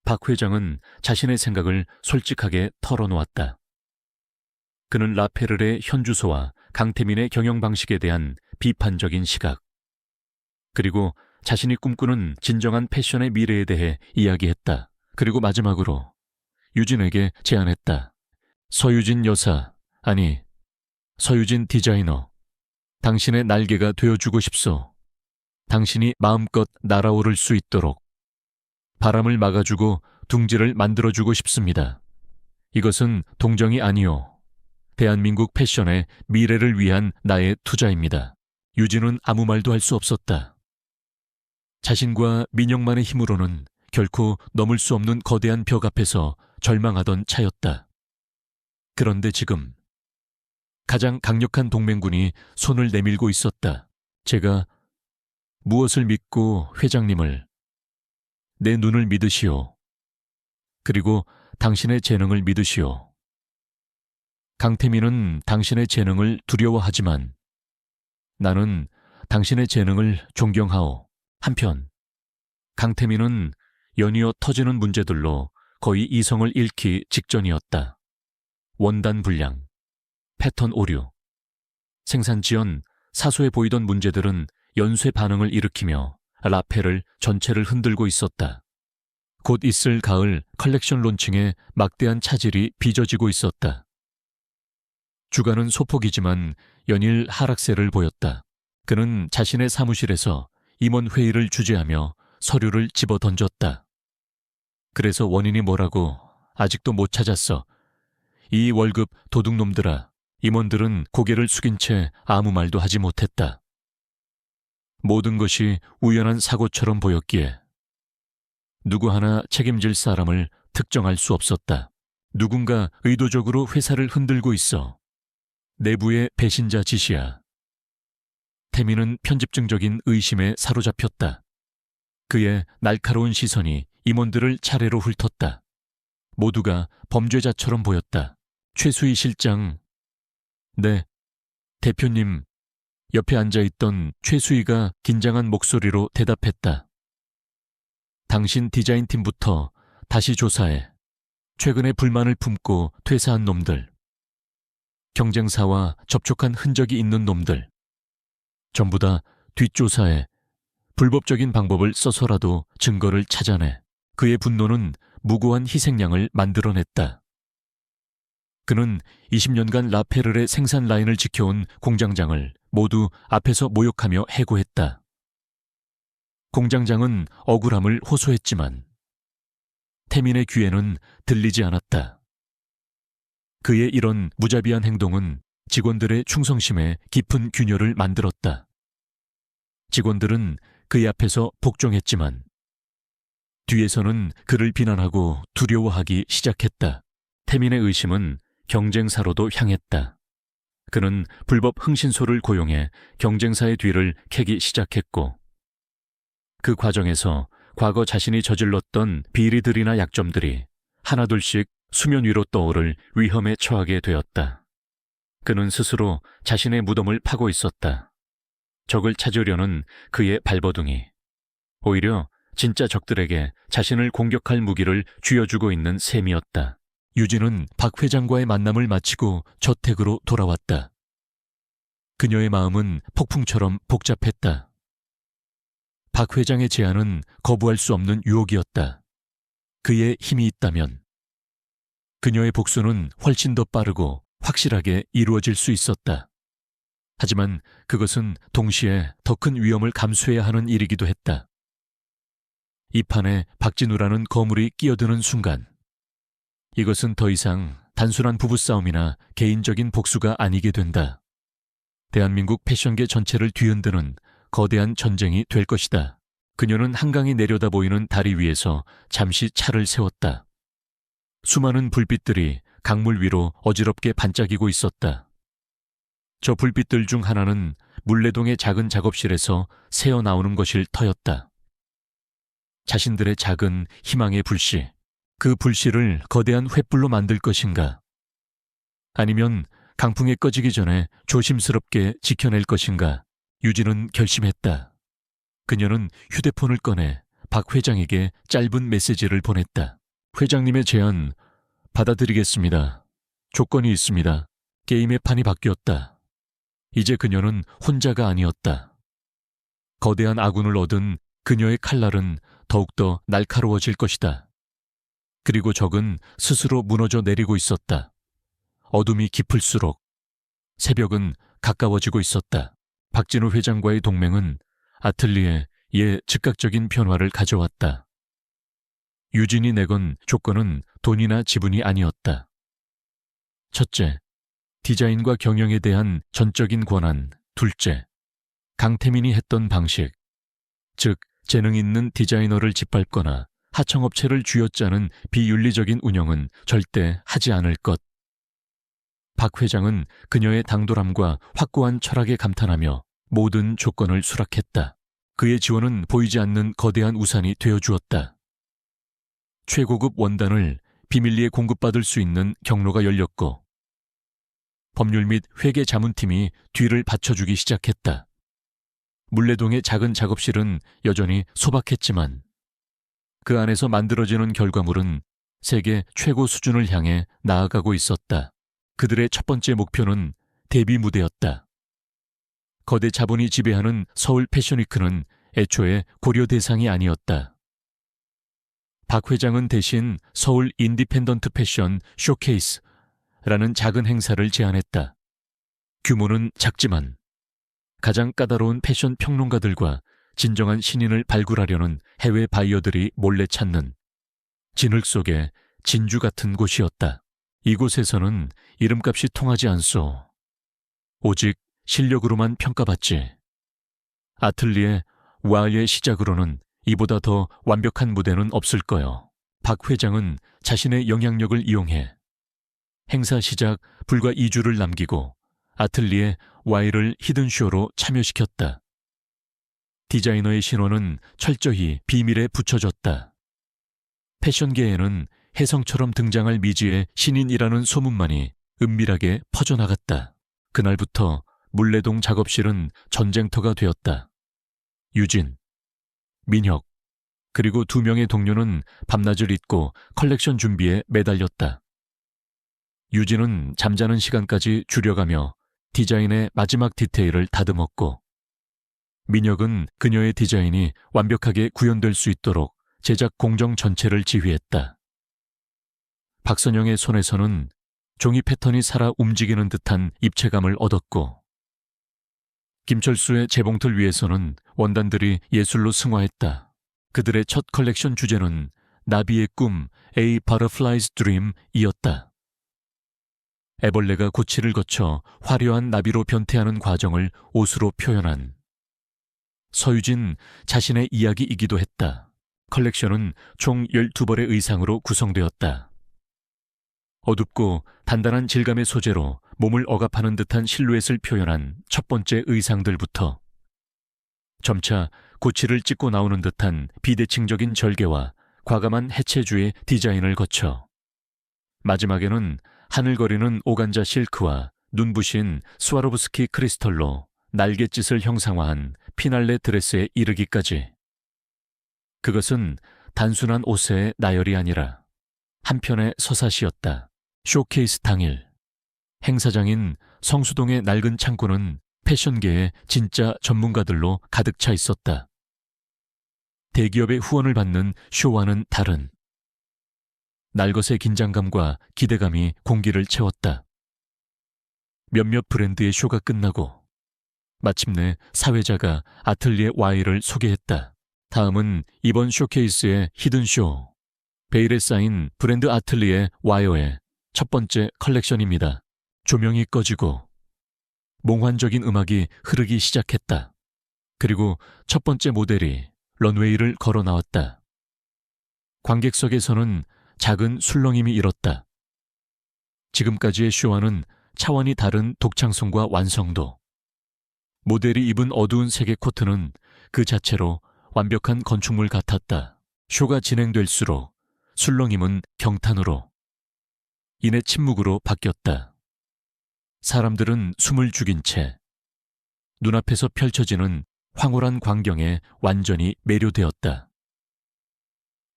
Speaker 1: 박 회장은 자신의 생각을 솔직하게 털어놓았다. 그는 라페르의 현주소와 강태민의 경영 방식에 대한 비판적인 시각, 그리고 자신이 꿈꾸는 진정한 패션의 미래에 대해 이야기했다. 그리고 마지막으로 유진에게 제안했다. 서유진 여사, 아니, 서유진 디자이너, 당신의 날개가 되어주고 싶소. 당신이 마음껏 날아오를 수 있도록 바람을 막아주고 둥지를 만들어주고 싶습니다. 이것은 동정이 아니오. 대한민국 패션의 미래를 위한 나의 투자입니다. 유진은 아무 말도 할 수 없었다. 자신과 민영만의 힘으로는 결코 넘을 수 없는 거대한 벽 앞에서 절망하던 차였다. 그런데 지금 가장 강력한 동맹군이 손을 내밀고 있었다. 제가 무엇을 믿고 회장님을, 내 눈을 믿으시오. 그리고 당신의 재능을 믿으시오. 강태민은 당신의 재능을 두려워하지만 나는 당신의 재능을 존경하오. 한편 강태민은 연이어 터지는 문제들로 거의 이성을 잃기 직전이었다. 원단 불량, 패턴 오류, 생산 지연, 사소해 보이던 문제들은 연쇄 반응을 일으키며 라페를 전체를 흔들고 있었다. 곧 있을 가을 컬렉션 론칭에 막대한 차질이 빚어지고 있었다. 주가는 소폭이지만 연일 하락세를 보였다. 그는 자신의 사무실에서 임원회의를 주재하며 서류를 집어던졌다. 그래서 원인이 뭐라고 아직도 못 찾았어. 이 월급 도둑놈들아. 임원들은 고개를 숙인 채 아무 말도 하지 못했다. 모든 것이 우연한 사고처럼 보였기에 누구 하나 책임질 사람을 특정할 수 없었다. 누군가 의도적으로 회사를 흔들고 있어. 내부의 배신자 짓이야. 태민은 편집증적인 의심에 사로잡혔다. 그의 날카로운 시선이 임원들을 차례로 훑었다. 모두가 범죄자처럼 보였다. 최수희 실장, 네, 대표님. 옆에 앉아있던 최수희가 긴장한 목소리로 대답했다. 당신 디자인팀부터 다시 조사해. 최근에 불만을 품고 퇴사한 놈들, 경쟁사와 접촉한 흔적이 있는 놈들, 전부 다 뒷조사해. 불법적인 방법을 써서라도 증거를 찾아내. 그의 분노는 무고한 희생양을 만들어냈다. 그는 20년간 라페르의 생산 라인을 지켜온 공장장을 모두 앞에서 모욕하며 해고했다. 공장장은 억울함을 호소했지만 태민의 귀에는 들리지 않았다. 그의 이런 무자비한 행동은 직원들의 충성심에 깊은 균열을 만들었다. 직원들은 그의 앞에서 복종했지만 뒤에서는 그를 비난하고 두려워하기 시작했다. 태민의 의심은 경쟁사로도 향했다. 그는 불법 흥신소를 고용해 경쟁사의 뒤를 캐기 시작했고 그 과정에서 과거 자신이 저질렀던 비리들이나 약점들이 하나둘씩 수면 위로 떠오를 위험에 처하게 되었다. 그는 스스로 자신의 무덤을 파고 있었다. 적을 찾으려는 그의 발버둥이 오히려 진짜 적들에게 자신을 공격할 무기를 쥐어주고 있는 셈이었다. 유진은 박 회장과의 만남을 마치고 저택으로 돌아왔다. 그녀의 마음은 폭풍처럼 복잡했다. 박 회장의 제안은 거부할 수 없는 유혹이었다. 그의 힘이 있다면 그녀의 복수는 훨씬 더 빠르고 확실하게 이루어질 수 있었다. 하지만 그것은 동시에 더 큰 위험을 감수해야 하는 일이기도 했다. 이 판에 박진우라는 거물이 끼어드는 순간 이것은 더 이상 단순한 부부싸움이나 개인적인 복수가 아니게 된다. 대한민국 패션계 전체를 뒤흔드는 거대한 전쟁이 될 것이다. 그녀는 한강이 내려다 보이는 다리 위에서 잠시 차를 세웠다. 수많은 불빛들이 강물 위로 어지럽게 반짝이고 있었다. 저 불빛들 중 하나는 물레동의 작은 작업실에서 새어나오는 것일 터였다. 자신들의 작은 희망의 불씨, 그 불씨를 거대한 횃불로 만들 것인가? 아니면 강풍에 꺼지기 전에 조심스럽게 지켜낼 것인가 유진은 결심했다. 그녀는 휴대폰을 꺼내 박 회장에게 짧은 메시지를 보냈다. 회장님의 제안 받아들이겠습니다. 조건이 있습니다. 게임의 판이 바뀌었다. 이제 그녀는 혼자가 아니었다. 거대한 아군을 얻은 그녀의 칼날은 더욱더 날카로워질 것이다. 그리고 적은 스스로 무너져 내리고 있었다. 어둠이 깊을수록 새벽은 가까워지고 있었다. 박진우 회장과의 동맹은 아틀리에에 즉각적인 변화를 가져왔다. 유진이 내건 조건은 돈이나 지분이 아니었다. 첫째, 디자인과 경영에 대한 전적인 권한. 둘째, 강태민이 했던 방식, 즉 재능 있는 디자이너를 짓밟거나 하청업체를 쥐어짜는 비윤리적인 운영은 절대 하지 않을 것. 박 회장은 그녀의 당돌함과 확고한 철학에 감탄하며 모든 조건을 수락했다. 그의 지원은 보이지 않는 거대한 우산이 되어주었다. 최고급 원단을 비밀리에 공급받을 수 있는 경로가 열렸고 법률 및 회계 자문팀이 뒤를 받쳐주기 시작했다. 물레동의 작은 작업실은 여전히 소박했지만 그 안에서 만들어지는 결과물은 세계 최고 수준을 향해 나아가고 있었다. 그들의 첫 번째 목표는 데뷔 무대였다. 거대 자본이 지배하는 서울 패션위크는 애초에 고려 대상이 아니었다. 박 회장은 대신 서울 인디펜던트 패션 쇼케이스라는 작은 행사를 제안했다. 규모는 작지만 가장 까다로운 패션 평론가들과 진정한 신인을 발굴하려는 해외 바이어들이 몰래 찾는 진흙 속의 진주 같은 곳이었다. 이곳에서는 이름값이 통하지 않소. 오직 실력으로만 평가받지. 아틀리에 와의 시작으로는 이보다 더 완벽한 무대는 없을 거요. 박 회장은 자신의 영향력을 이용해 행사 시작 불과 2주를 남기고 아틀리에 Y를 히든쇼로 참여시켰다. 디자이너의 신원은 철저히 비밀에 붙여졌다. 패션계에는 혜성처럼 등장할 미지의 신인이라는 소문만이 은밀하게 퍼져나갔다. 그날부터 물레동 작업실은 전쟁터가 되었다. 유진, 민혁, 그리고 2명의 동료는 밤낮을 잇고 컬렉션 준비에 매달렸다. 유진은 잠자는 시간까지 줄여가며 디자인의 마지막 디테일을 다듬었고 민혁은 그녀의 디자인이 완벽하게 구현될 수 있도록 제작 공정 전체를 지휘했다. 박선영의 손에서는 종이 패턴이 살아 움직이는 듯한 입체감을 얻었고 김철수의 재봉틀 위에서는 원단들이 예술로 승화했다. 그들의 첫 컬렉션 주제는 나비의 꿈, A Butterfly's Dream이었다. 애벌레가 고치를 거쳐 화려한 나비로 변태하는 과정을 옷으로 표현한 서유진 자신의 이야기이기도 했다. 컬렉션은 총 12벌의 의상으로 구성되었다. 어둡고 단단한 질감의 소재로 몸을 억압하는 듯한 실루엣을 표현한 첫 번째 의상들부터 점차 고치를 찍고 나오는 듯한 비대칭적인 절개와 과감한 해체주의 디자인을 거쳐 마지막에는 하늘거리는 오간자 실크와 눈부신 스와로브스키 크리스털로 날갯짓을 형상화한 피날레 드레스에 이르기까지. 그것은 단순한 옷의 나열이 아니라 한편의 서사시였다. 쇼케이스 당일 행사장인 성수동의 낡은 창고는 패션계의 진짜 전문가들로 가득 차 있었다. 대기업의 후원을 받는 쇼와는 다른 날것의 긴장감과 기대감이 공기를 채웠다. 몇몇 브랜드의 쇼가 끝나고 마침내 사회자가 아틀리에 Y를 소개했다. 다음은 이번 쇼케이스의 히든쇼, 베일에 쌓인 브랜드 아틀리에 Y의 첫 번째 컬렉션입니다. 조명이 꺼지고 몽환적인 음악이 흐르기 시작했다. 그리고 첫 번째 모델이 런웨이를 걸어 나왔다. 관객석에서는 작은 술렁임이 일었다. 지금까지의 쇼와는 차원이 다른 독창성과 완성도. 모델이 입은 어두운 색의 코트는 그 자체로 완벽한 건축물 같았다. 쇼가 진행될수록 술렁임은 경탄으로, 이내 침묵으로 바뀌었다. 사람들은 숨을 죽인 채 눈앞에서 펼쳐지는 황홀한 광경에 완전히 매료되었다.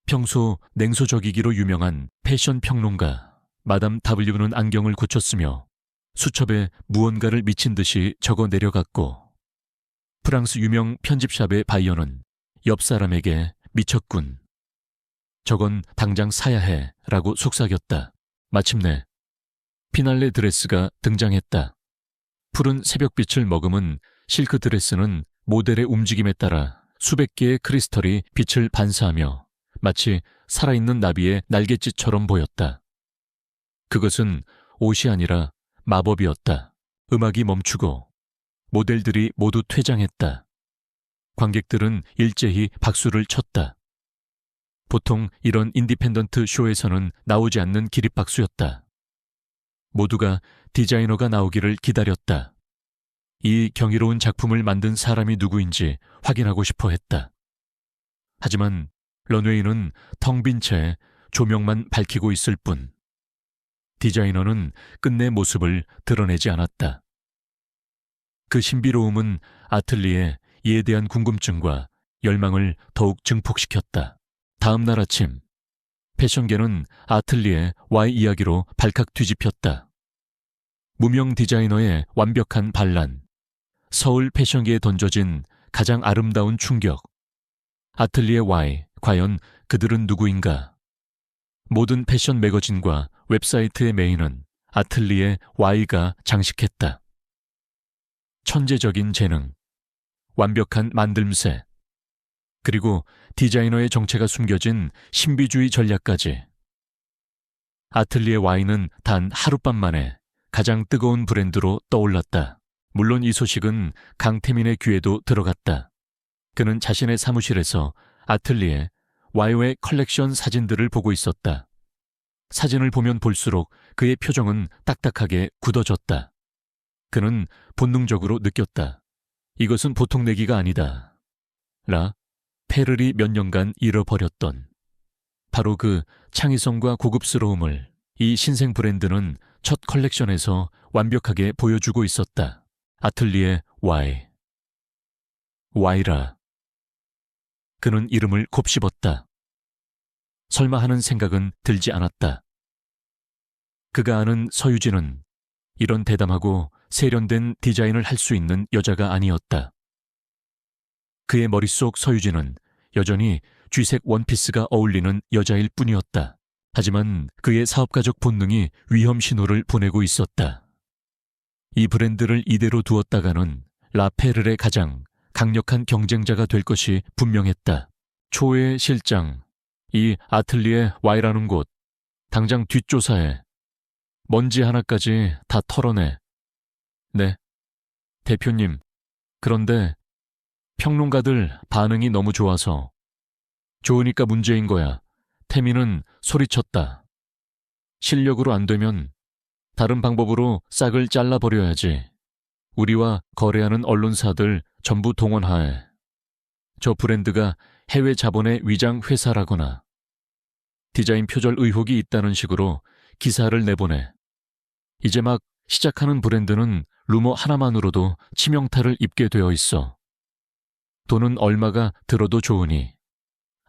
Speaker 1: 평소 냉소적이기로 유명한 패션 평론가 마담 W는 안경을 고쳤으며 수첩에 무언가를 미친 듯이 적어 내려갔고, 프랑스 유명 편집샵의 바이어는 옆 사람에게 미쳤군. 저건 당장 사야 해 라고 속삭였다. 마침내 피날레 드레스가 등장했다. 푸른 새벽빛을 머금은 실크 드레스는 모델의 움직임에 따라 수백 개의 크리스털이 빛을 반사하며 마치 살아있는 나비의 날갯짓처럼 보였다. 그것은 옷이 아니라 마법이었다. 음악이 멈추고 모델들이 모두 퇴장했다. 관객들은 일제히 박수를 쳤다. 보통 이런 인디펜던트 쇼에서는 나오지 않는 기립박수였다. 모두가 디자이너가 나오기를 기다렸다. 이 경이로운 작품을 만든 사람이 누구인지 확인하고 싶어 했다. 하지만 런웨이는 텅 빈 채 조명만 밝히고 있을 뿐, 디자이너는 끝내 모습을 드러내지 않았다. 그 신비로움은 아틀리에 이에 대한 궁금증과 열망을 더욱 증폭시켰다. 다음 날 아침, 패션계는 아틀리에 Y 이야기로 발칵 뒤집혔다. 무명 디자이너의 완벽한 반란, 서울 패션계에 던져진 가장 아름다운 충격, 아틀리에 Y, 과연 그들은 누구인가? 모든 패션 매거진과 웹사이트의 메인은 아틀리에 Y가 장식했다. 천재적인 재능, 완벽한 만듦새, 그리고 디자이너의 정체가 숨겨진 신비주의 전략까지. 아틀리에 Y는 단 하룻밤 만에 가장 뜨거운 브랜드로 떠올랐다. 물론 이 소식은 강태민의 귀에도 들어갔다. 그는 자신의 사무실에서 아틀리에 Y의 컬렉션 사진들을 보고 있었다. 사진을 보면 볼수록 그의 표정은 딱딱하게 굳어졌다. 그는 본능적으로 느꼈다. 이것은 보통 내기가 아니다. 페를이 몇 년간 잃어버렸던 바로 그 창의성과 고급스러움을 이 신생 브랜드는 첫 컬렉션에서 완벽하게 보여주고 있었다. 아틀리에 Y. Y라. 그는 이름을 곱씹었다. 설마 하는 생각은 들지 않았다. 그가 아는 서유진은 이런 대담하고 세련된 디자인을 할 수 있는 여자가 아니었다. 그의 머릿속 서유진은 여전히 쥐색 원피스가 어울리는 여자일 뿐이었다. 하지만 그의 사업가적 본능이 위험 신호를 보내고 있었다. 이 브랜드를 이대로 두었다가는 라페르의 가장 강력한 경쟁자가 될 것이 분명했다. 초의 실장, 이 아틀리에 Y라는 곳, 당장 뒷조사해. 먼지 하나까지 다 털어내. 네, 대표님. 그런데 평론가들 반응이 너무 좋아서. 좋으니까 문제인 거야. 태민은 소리쳤다. 실력으로 안 되면 다른 방법으로 싹을 잘라버려야지. 우리와 거래하는 언론사들 전부 동원하에. 저 브랜드가 해외 자본의 위장 회사라거나 디자인 표절 의혹이 있다는 식으로 기사를 내보내. 이제 막 시작하는 브랜드는 루머 하나만으로도 치명타를 입게 되어 있어. 돈은 얼마가 들어도 좋으니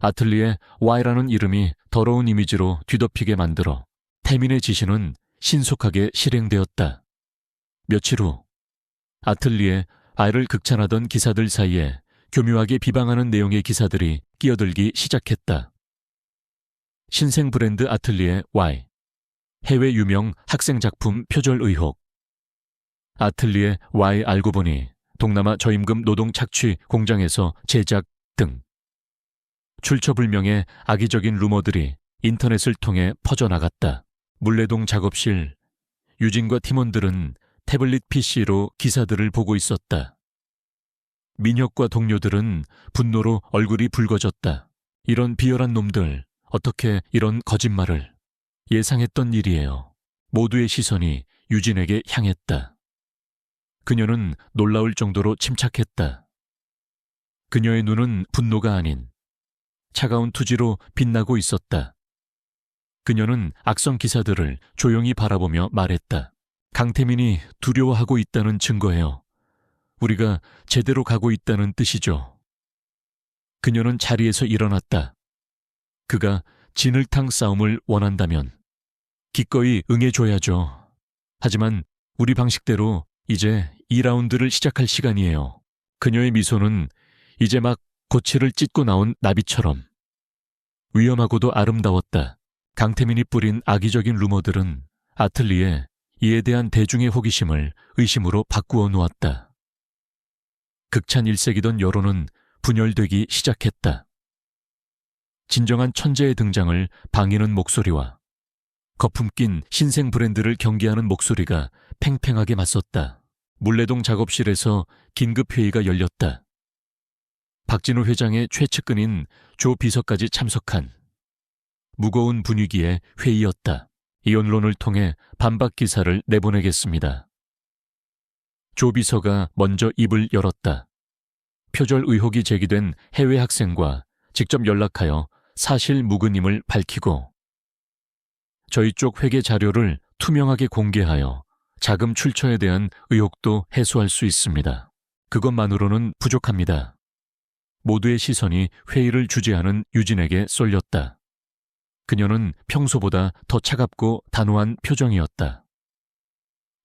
Speaker 1: 아틀리에 Y라는 이름이 더러운 이미지로 뒤덮이게 만들어 태민의 지시는 신속하게 실행되었다. 며칠 후 아틀리에 Y를 극찬하던 기사들 사이에 교묘하게 비방하는 내용의 기사들이 끼어들기 시작했다. 신생 브랜드 아틀리에 Y, 해외 유명 학생 작품 표절 의혹. 아틀리에 Y 알고 보니 동남아 저임금 노동 착취 공장에서 제작 등. 출처불명의 악의적인 루머들이 인터넷을 통해 퍼져나갔다. 물레동 작업실, 유진과 팀원들은 태블릿 PC로 기사들을 보고 있었다. 민혁과 동료들은 분노로 얼굴이 붉어졌다. 이런 비열한 놈들, 어떻게 이런 거짓말을. 예상했던 일이에요. 모두의 시선이 유진에게 향했다. 그녀는 놀라울 정도로 침착했다. 그녀의 눈은 분노가 아닌 차가운 투지로 빛나고 있었다. 그녀는 악성 기사들을 조용히 바라보며 말했다. 강태민이 두려워하고 있다는 증거예요. 우리가 제대로 가고 있다는 뜻이죠. 그녀는 자리에서 일어났다. 그가 진흙탕 싸움을 원한다면 기꺼이 응해줘야죠. 하지만 우리 방식대로 이제 2라운드를 시작할 시간이에요. 그녀의 미소는 이제 막 고치를 찢고 나온 나비처럼 위험하고도 아름다웠다. 강태민이 뿌린 악의적인 루머들은 아틀리에 이에 대한 대중의 호기심을 의심으로 바꾸어 놓았다. 극찬 일색이던 여론은 분열되기 시작했다. 진정한 천재의 등장을 방해하는 목소리와 거품 낀 신생 브랜드를 경계하는 목소리가 팽팽하게 맞섰다. 물레동 작업실에서 긴급회의가 열렸다. 박진우 회장의 최측근인 조 비서까지 참석한 무거운 분위기의 회의였다. 이 언론을 통해 반박 기사를 내보내겠습니다. 조 비서가 먼저 입을 열었다. 표절 의혹이 제기된 해외 학생과 직접 연락하여 사실 무근임을 밝히고 저희 쪽 회계 자료를 투명하게 공개하여 자금 출처에 대한 의혹도 해소할 수 있습니다. 그것만으로는 부족합니다. 모두의 시선이 회의를 주재하는 유진에게 쏠렸다. 그녀는 평소보다 더 차갑고 단호한 표정이었다.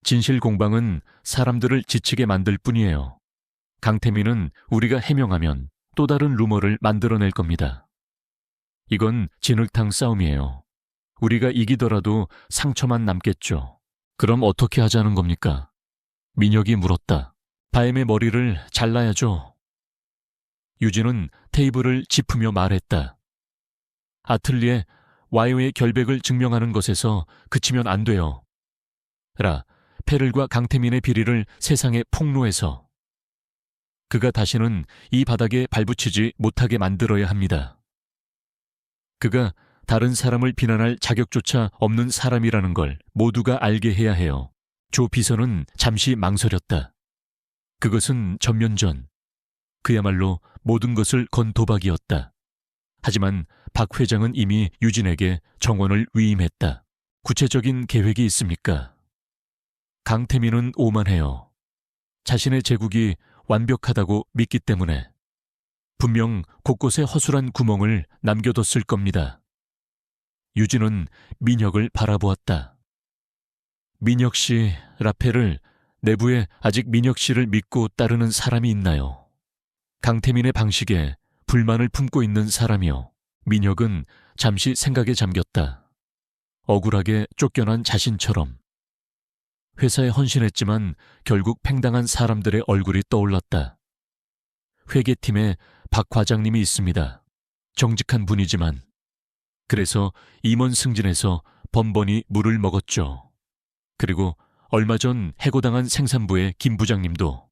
Speaker 1: 진실 공방은 사람들을 지치게 만들 뿐이에요. 강태민은 우리가 해명하면 또 다른 루머를 만들어낼 겁니다. 이건 진흙탕 싸움이에요. 우리가 이기더라도 상처만 남겠죠. 그럼 어떻게 하자는 겁니까? 민혁이 물었다. 바엠의 머리를 잘라야죠. 유진은 테이블을 짚으며 말했다. 아틀리에 와이오의 결백을 증명하는 것에서 그치면 안 돼요. 페를과 강태민의 비리를 세상에 폭로해서 그가 다시는 이 바닥에 발붙이지 못하게 만들어야 합니다. 그가 다른 사람을 비난할 자격조차 없는 사람이라는 걸 모두가 알게 해야 해요. 조 비서는 잠시 망설였다. 그것은 전면전. 그야말로 모든 것을 건 도박이었다. 하지만 박 회장은 이미 유진에게 정원을 위임했다. 구체적인 계획이 있습니까? 강태민은 오만해요. 자신의 제국이 완벽하다고 믿기 때문에 분명 곳곳에 허술한 구멍을 남겨뒀을 겁니다. 유진은 민혁을 바라보았다. 민혁 씨, 라펠을 내부에 아직 민혁 씨를 믿고 따르는 사람이 있나요? 강태민의 방식에 불만을 품고 있는 사람이요. 민혁은 잠시 생각에 잠겼다. 억울하게 쫓겨난 자신처럼. 회사에 헌신했지만 결국 팽당한 사람들의 얼굴이 떠올랐다. 회계팀에 박 과장님이 있습니다. 정직한 분이지만. 그래서 임원 승진해서 번번이 물을 먹었죠. 그리고 얼마 전 해고당한 생산부의 김 부장님도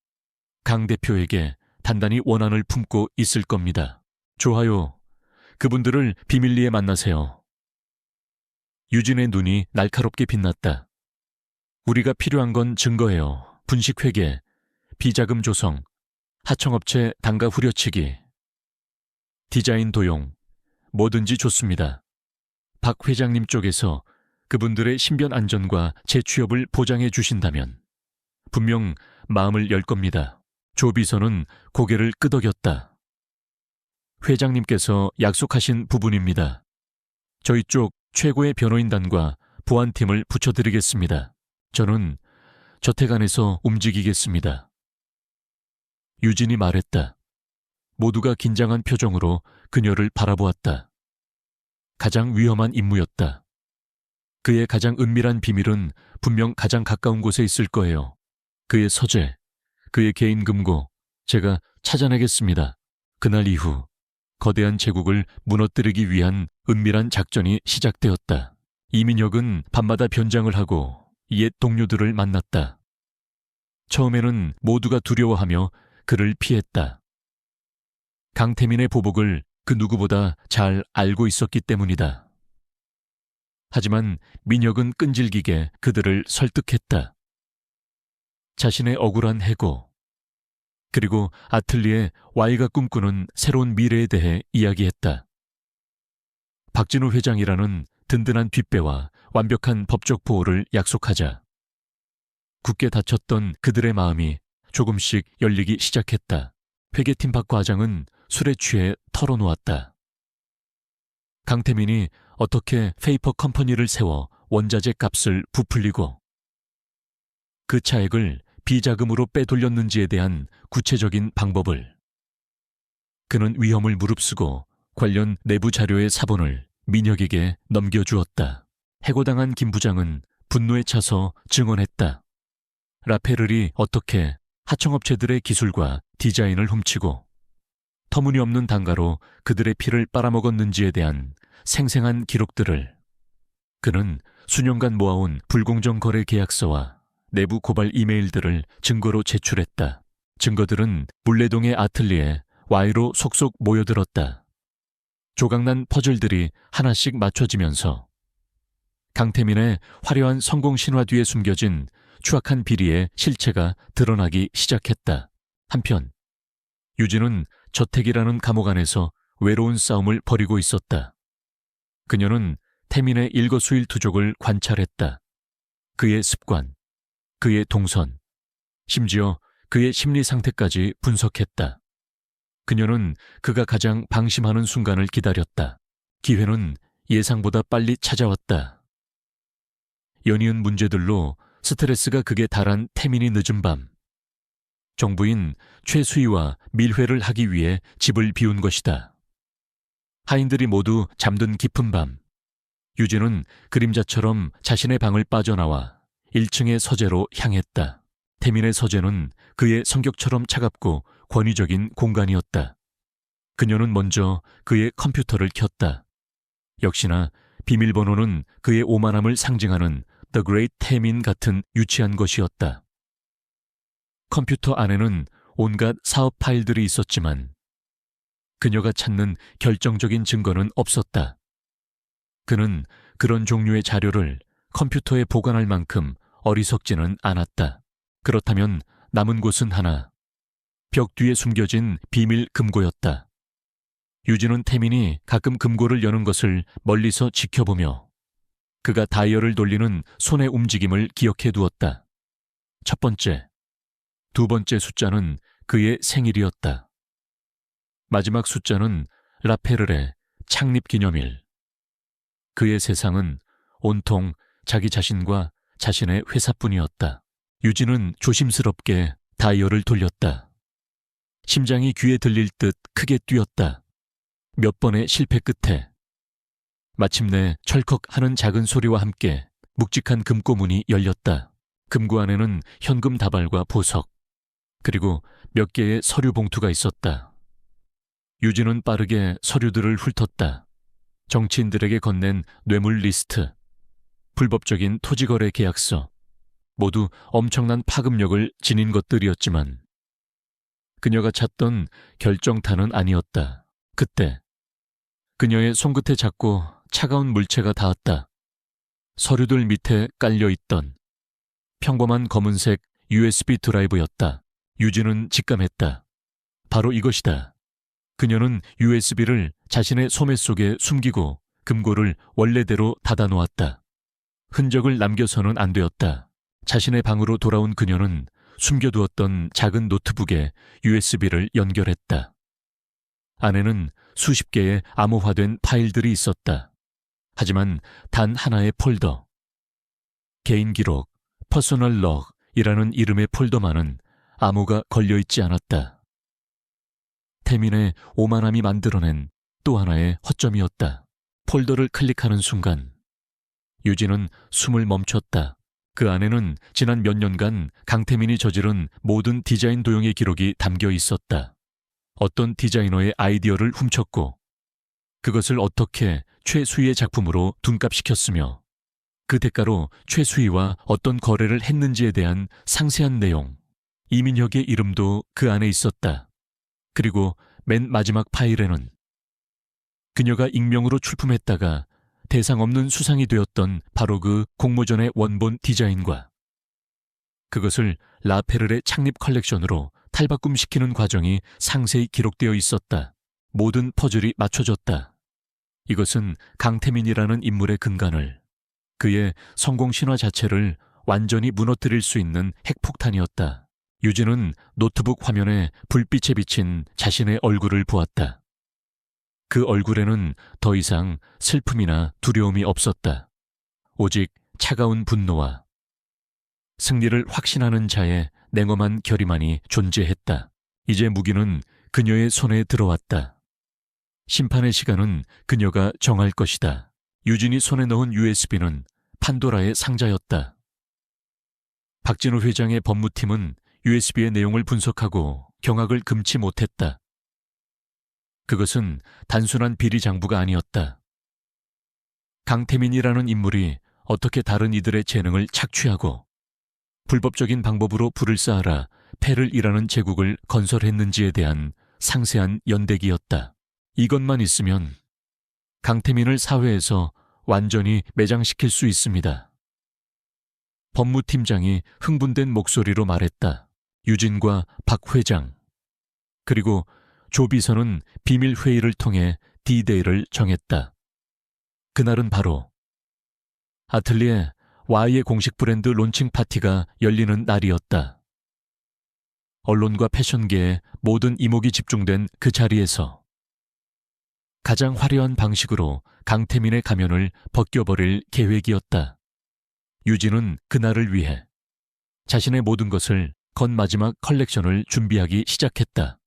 Speaker 1: 강 대표에게 단단히 원한을 품고 있을 겁니다. 좋아요. 그분들을 비밀리에 만나세요. 유진의 눈이 날카롭게 빛났다. 우리가 필요한 건 증거예요. 분식회계, 비자금 조성, 하청업체 단가 후려치기, 디자인 도용, 뭐든지 좋습니다. 박 회장님 쪽에서 그분들의 신변 안전과 재취업을 보장해 주신다면 분명 마음을 열 겁니다. 조 비서는 고개를 끄덕였다. 회장님께서 약속하신 부분입니다. 저희 쪽 최고의 변호인단과 보안팀을 붙여드리겠습니다. 저는 저택 안에서 움직이겠습니다. 유진이 말했다. 모두가 긴장한 표정으로 그녀를 바라보았다. 가장 위험한 임무였다. 그의 가장 은밀한 비밀은 분명 가장 가까운 곳에 있을 거예요. 그의 서재, 그의 개인 금고, 제가 찾아내겠습니다. 그날 이후 거대한 제국을 무너뜨리기 위한 은밀한 작전이 시작되었다. 이민혁은 밤마다 변장을 하고 옛 동료들을 만났다. 처음에는 모두가 두려워하며 그를 피했다. 강태민의 보복을 그 누구보다 잘 알고 있었기 때문이다. 하지만 민혁은 끈질기게 그들을 설득했다. 자신의 억울한 해고, 그리고 아틀리에 Y가 꿈꾸는 새로운 미래에 대해 이야기했다. 박진우 회장이라는 든든한 뒷배와 완벽한 법적 보호를 약속하자. 굳게 닫혔던 그들의 마음이 조금씩 열리기 시작했다. 회계팀 박 과장은 술에 취해 털어놓았다. 강태민이 어떻게 페이퍼 컴퍼니를 세워 원자재 값을 부풀리고 그 차액을 비자금으로 빼돌렸는지에 대한 구체적인 방법을. 그는 위험을 무릅쓰고 관련 내부 자료의 사본을 민혁에게 넘겨주었다. 해고당한 김 부장은 분노에 차서 증언했다. 라페르이 어떻게 하청업체들의 기술과 디자인을 훔치고 터무니없는 단가로 그들의 피를 빨아먹었는지에 대한 생생한 기록들을. 그는 수년간 모아온 불공정 거래 계약서와 내부 고발 이메일들을 증거로 제출했다. 증거들은 물레동의 아틀리에 Y로 속속 모여들었다. 조각난 퍼즐들이 하나씩 맞춰지면서 강태민의 화려한 성공 신화 뒤에 숨겨진 추악한 비리의 실체가 드러나기 시작했다. 한편 유진은 저택이라는 감옥 안에서 외로운 싸움을 벌이고 있었다. 그녀는 태민의 일거수일투족을 관찰했다. 그의 습관, 그의 동선, 심지어 그의 심리 상태까지 분석했다. 그녀는 그가 가장 방심하는 순간을 기다렸다. 기회는 예상보다 빨리 찾아왔다. 연이은 문제들로 스트레스가 극에 달한 태민이 늦은 밤, 정부인 최수희와 밀회를 하기 위해 집을 비운 것이다. 하인들이 모두 잠든 깊은 밤, 유진은 그림자처럼 자신의 방을 빠져나와 1층의 서재로 향했다. 태민의 서재는 그의 성격처럼 차갑고 권위적인 공간이었다. 그녀는 먼저 그의 컴퓨터를 켰다. 역시나 비밀번호는 그의 오만함을 상징하는 The Great 태민 같은 유치한 것이었다. 컴퓨터 안에는 온갖 사업 파일들이 있었지만 그녀가 찾는 결정적인 증거는 없었다. 그는 그런 종류의 자료를 컴퓨터에 보관할 만큼 어리석지는 않았다. 그렇다면 남은 곳은 하나, 벽 뒤에 숨겨진 비밀 금고였다. 유진은 태민이 가끔 금고를 여는 것을 멀리서 지켜보며 그가 다이얼을 돌리는 손의 움직임을 기억해 두었다. 첫 번째, 두 번째 숫자는 그의 생일이었다. 마지막 숫자는 라페르의 창립기념일. 그의 세상은 온통 자기 자신과 자신의 회사뿐이었다. 유진은 조심스럽게 다이얼을 돌렸다. 심장이 귀에 들릴 듯 크게 뛰었다. 몇 번의 실패 끝에 마침내 철컥하는 작은 소리와 함께 묵직한 금고문이 열렸다. 금고 안에는 현금 다발과 보석, 그리고 몇 개의 서류 봉투가 있었다. 유진은 빠르게 서류들을 훑었다. 정치인들에게 건넨 뇌물 리스트, 불법적인 토지거래 계약서, 모두 엄청난 파급력을 지닌 것들이었지만 그녀가 찾던 결정타는 아니었다. 그때 그녀의 손끝에 작고 차가운 물체가 닿았다. 서류들 밑에 깔려있던 평범한 검은색 USB 드라이브였다. 유진은 직감했다. 바로 이것이다. 그녀는 USB를 자신의 소매 속에 숨기고 금고를 원래대로 닫아놓았다. 흔적을 남겨서는 안 되었다. 자신의 방으로 돌아온 그녀는 숨겨두었던 작은 노트북에 USB를 연결했다. 안에는 수십 개의 암호화된 파일들이 있었다. 하지만 단 하나의 폴더, 개인 기록, 퍼스널 럭이라는 이름의 폴더만은 암호가 걸려있지 않았다. 태민의 오만함이 만들어낸 또 하나의 허점이었다. 폴더를 클릭하는 순간 유진은 숨을 멈췄다. 그 안에는 지난 몇 년간 강태민이 저지른 모든 디자인 도용의 기록이 담겨 있었다. 어떤 디자이너의 아이디어를 훔쳤고 그것을 어떻게 최수희의 작품으로 둔갑시켰으며 그 대가로 최수희와 어떤 거래를 했는지에 대한 상세한 내용, 이민혁의 이름도 그 안에 있었다. 그리고 맨 마지막 파일에는 그녀가 익명으로 출품했다가 대상 없는 수상이 되었던 바로 그 공모전의 원본 디자인과 그것을 라페르의 창립 컬렉션으로 탈바꿈시키는 과정이 상세히 기록되어 있었다. 모든 퍼즐이 맞춰졌다. 이것은 강태민이라는 인물의 근간을, 그의 성공 신화 자체를 완전히 무너뜨릴 수 있는 핵폭탄이었다. 유진은 노트북 화면에 불빛에 비친 자신의 얼굴을 보았다. 그 얼굴에는 더 이상 슬픔이나 두려움이 없었다. 오직 차가운 분노와 승리를 확신하는 자의 냉엄한 결의만이 존재했다. 이제 무기는 그녀의 손에 들어왔다. 심판의 시간은 그녀가 정할 것이다. 유진이 손에 넣은 USB는 판도라의 상자였다. 박진우 회장의 법무팀은 USB의 내용을 분석하고 경악을 금치 못했다. 그것은 단순한 비리 장부가 아니었다. 강태민이라는 인물이 어떻게 다른 이들의 재능을 착취하고 불법적인 방법으로 불을 쌓아라 폐를 일하는 제국을 건설했는지에 대한 상세한 연대기였다. 이것만 있으면 강태민을 사회에서 완전히 매장시킬 수 있습니다. 법무팀장이 흥분된 목소리로 말했다. 유진과 박 회장, 그리고 조 비서는 비밀회의를 통해 D-Day를 정했다. 그날은 바로 아틀리에 Y의 공식 브랜드 론칭 파티가 열리는 날이었다. 언론과 패션계의 모든 이목이 집중된 그 자리에서 가장 화려한 방식으로 강태민의 가면을 벗겨버릴 계획이었다. 유진은 그날을 위해 자신의 모든 것을 건 마지막 컬렉션을 준비하기 시작했다.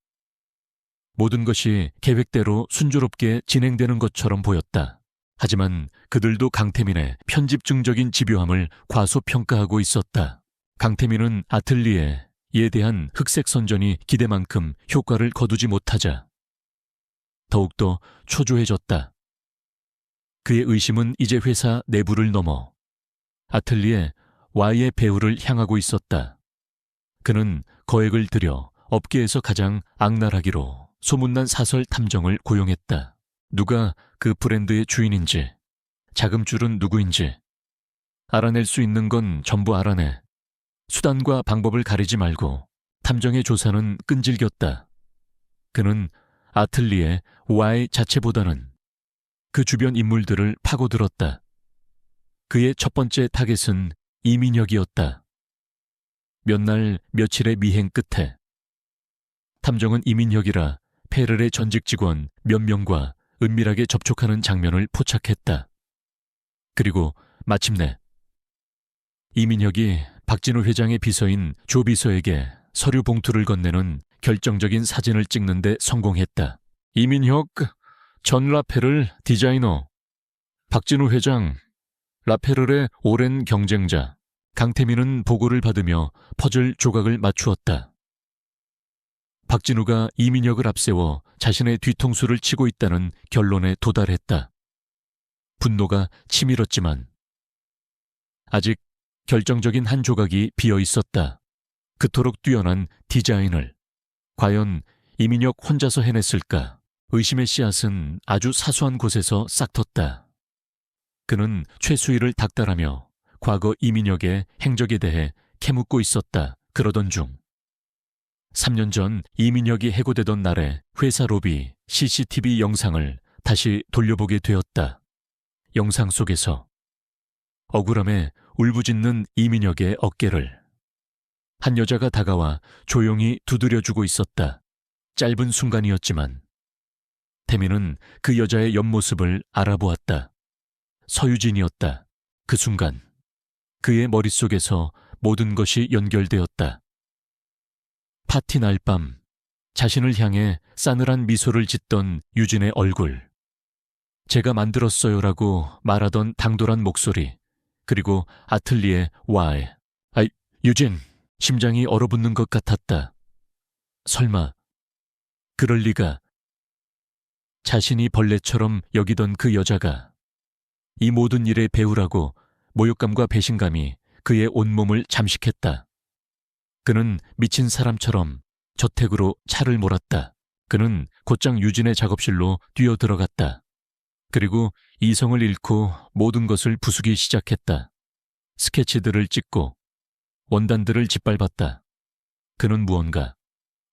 Speaker 1: 모든 것이 계획대로 순조롭게 진행되는 것처럼 보였다. 하지만 그들도 강태민의 편집증적인 집요함을 과소평가하고 있었다. 강태민은 아틀리에에 대한 흑색 선전이 기대만큼 효과를 거두지 못하자 더욱더 초조해졌다. 그의 의심은 이제 회사 내부를 넘어 아틀리에 Y의 배후를 향하고 있었다. 그는 거액을 들여 업계에서 가장 악랄하기로 소문난 사설 탐정을 고용했다. 누가 그 브랜드의 주인인지, 자금줄은 누구인지 알아낼 수 있는 건 전부 알아내. 수단과 방법을 가리지 말고 탐정의 조사는 끈질겼다. 그는 아틀리에 Y 자체보다는 그 주변 인물들을 파고들었다. 그의 첫 번째 타겟은 이민혁이었다. 몇 날 며칠의 미행 끝에 탐정은 이민혁이라 페르의 전직 직원 몇 명과 은밀하게 접촉하는 장면을 포착했다. 그리고 마침내 이민혁이 박진우 회장의 비서인 조 비서에게 서류 봉투를 건네는 결정적인 사진을 찍는 데 성공했다. 이민혁, 전 라페르 디자이너, 박진우 회장, 라페르의 오랜 경쟁자. 강태민은 보고를 받으며 퍼즐 조각을 맞추었다. 박진우가 이민혁을 앞세워 자신의 뒤통수를 치고 있다는 결론에 도달했다. 분노가 치밀었지만 아직 결정적인 한 조각이 비어 있었다. 그토록 뛰어난 디자인을 과연 이민혁 혼자서 해냈을까? 의심의 씨앗은 아주 사소한 곳에서 싹 텄다. 그는 최수희를 닥달하며 과거 이민혁의 행적에 대해 캐묻고 있었다. 그러던 중 3년 전 이민혁이 해고되던 날의 회사 로비 CCTV 영상을 다시 돌려보게 되었다. 영상 속에서 억울함에 울부짖는 이민혁의 어깨를 한 여자가 다가와 조용히 두드려주고 있었다. 짧은 순간이었지만 태민은 그 여자의 옆모습을 알아보았다. 서유진이었다. 그 순간 그의 머릿속에서 모든 것이 연결되었다. 파티 날 밤 자신을 향해 싸늘한 미소를 짓던 유진의 얼굴, 제가 만들었어요라고 말하던 당돌한 목소리, 그리고 아틀리에 Y. 유진, 심장이 얼어붙는 것 같았다. 설마 그럴 리가. 자신이 벌레처럼 여기던 그 여자가 이 모든 일의 배우라고 모욕감과 배신감이 그의 온몸을 잠식했다. 그는 미친 사람처럼 저택으로 차를 몰았다. 그는 곧장 유진의 작업실로 뛰어들어갔다. 그리고 이성을 잃고 모든 것을 부수기 시작했다. 스케치들을 찍고 원단들을 짓밟았다. 그는 무언가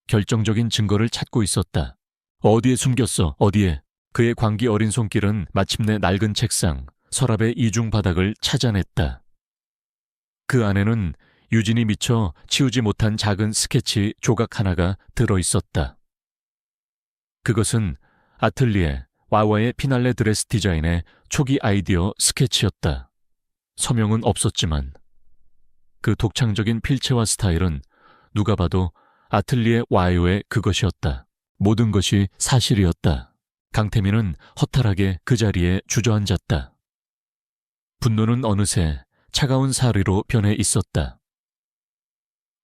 Speaker 1: 결정적인 증거를 찾고 있었다. 어디에 숨겼어? 어디에? 그의 광기 어린 손길은 마침내 낡은 책상, 서랍의 이중 바닥을 찾아냈다. 그 안에는 유진이 미처 치우지 못한 작은 스케치 조각 하나가 들어있었다. 그것은 아틀리에 와와의 피날레 드레스 디자인의 초기 아이디어 스케치였다. 서명은 없었지만 그 독창적인 필체와 스타일은 누가 봐도 아틀리에 와이오의 그것이었다. 모든 것이 사실이었다. 강태민은 허탈하게 그 자리에 주저앉았다. 분노는 어느새 차가운 사리로 변해 있었다.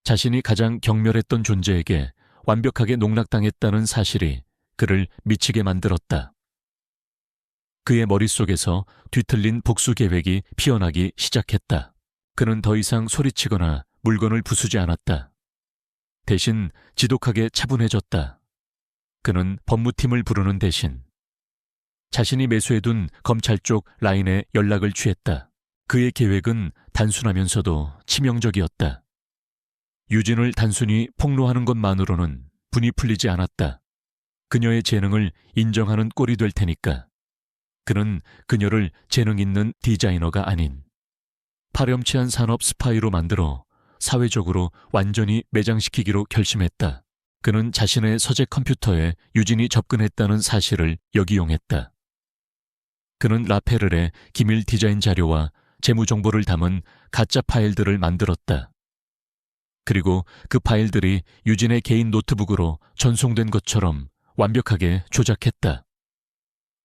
Speaker 1: 자신이 가장 경멸했던 존재에게 완벽하게 농락당했다는 사실이 그를 미치게 만들었다. 그의 머릿속에서 뒤틀린 복수 계획이 피어나기 시작했다. 그는 더 이상 소리치거나 물건을 부수지 않았다. 대신 지독하게 차분해졌다. 그는 법무팀을 부르는 대신 자신이 매수해둔 검찰 쪽 라인에 연락을 취했다. 그의 계획은 단순하면서도 치명적이었다. 유진을 단순히 폭로하는 것만으로는 분이 풀리지 않았다. 그녀의 재능을 인정하는 꼴이 될 테니까. 그는 그녀를 재능 있는 디자이너가 아닌 파렴치한 산업 스파이로 만들어 사회적으로 완전히 매장시키기로 결심했다. 그는 자신의 서재 컴퓨터에 유진이 접근했다는 사실을 역이용했다. 그는 라페르의 기밀 디자인 자료와 재무 정보를 담은 가짜 파일들을 만들었다. 그리고 그 파일들이 유진의 개인 노트북으로 전송된 것처럼 완벽하게 조작했다.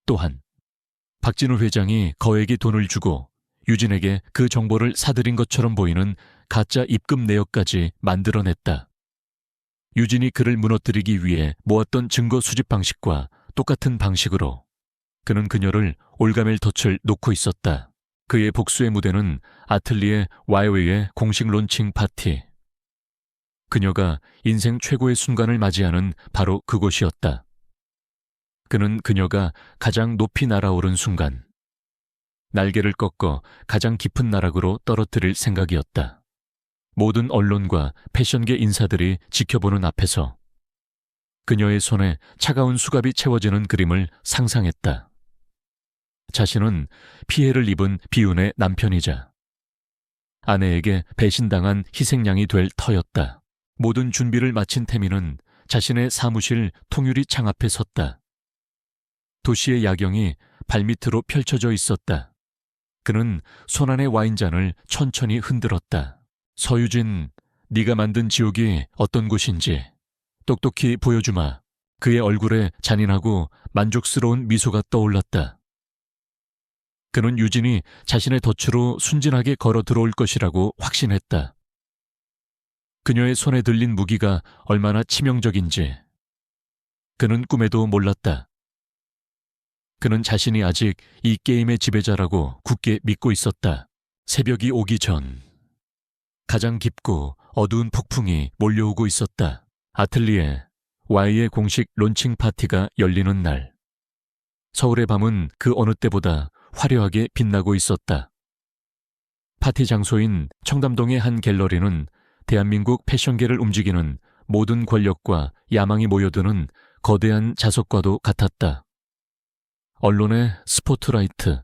Speaker 1: 또한 박진우 회장이 거액의 돈을 주고 유진에게 그 정보를 사들인 것처럼 보이는 가짜 입금 내역까지 만들어냈다. 유진이 그를 무너뜨리기 위해 모았던 증거 수집 방식과 똑같은 방식으로 그는 그녀를 올가멜 덫을 놓고 있었다. 그의 복수의 무대는 아틀리에 와이웨이의 공식 론칭 파티. 그녀가 인생 최고의 순간을 맞이하는 바로 그곳이었다. 그는 그녀가 가장 높이 날아오른 순간, 날개를 꺾어 가장 깊은 나락으로 떨어뜨릴 생각이었다. 모든 언론과 패션계 인사들이 지켜보는 앞에서 그녀의 손에 차가운 수갑이 채워지는 그림을 상상했다. 자신은 피해를 입은 비운의 남편이자 아내에게 배신당한 희생양이 될 터였다. 모든 준비를 마친 태민은 자신의 사무실 통유리 창 앞에 섰다. 도시의 야경이 발밑으로 펼쳐져 있었다. 그는 손안의 와인잔을 천천히 흔들었다. 서유진, 네가 만든 지옥이 어떤 곳인지 똑똑히 보여주마. 그의 얼굴에 잔인하고 만족스러운 미소가 떠올랐다. 그는 유진이 자신의 덫으로 순진하게 걸어 들어올 것이라고 확신했다. 그녀의 손에 들린 무기가 얼마나 치명적인지 그는 꿈에도 몰랐다. 그는 자신이 아직 이 게임의 지배자라고 굳게 믿고 있었다. 새벽이 오기 전 가장 깊고 어두운 폭풍이 몰려오고 있었다. 아틀리에 Y의 공식 론칭 파티가 열리는 날. 서울의 밤은 그 어느 때보다 화려하게 빛나고 있었다. 파티 장소인 청담동의 한 갤러리는 대한민국 패션계를 움직이는 모든 권력과 야망이 모여드는 거대한 자석과도 같았다. 언론의 스포트라이트,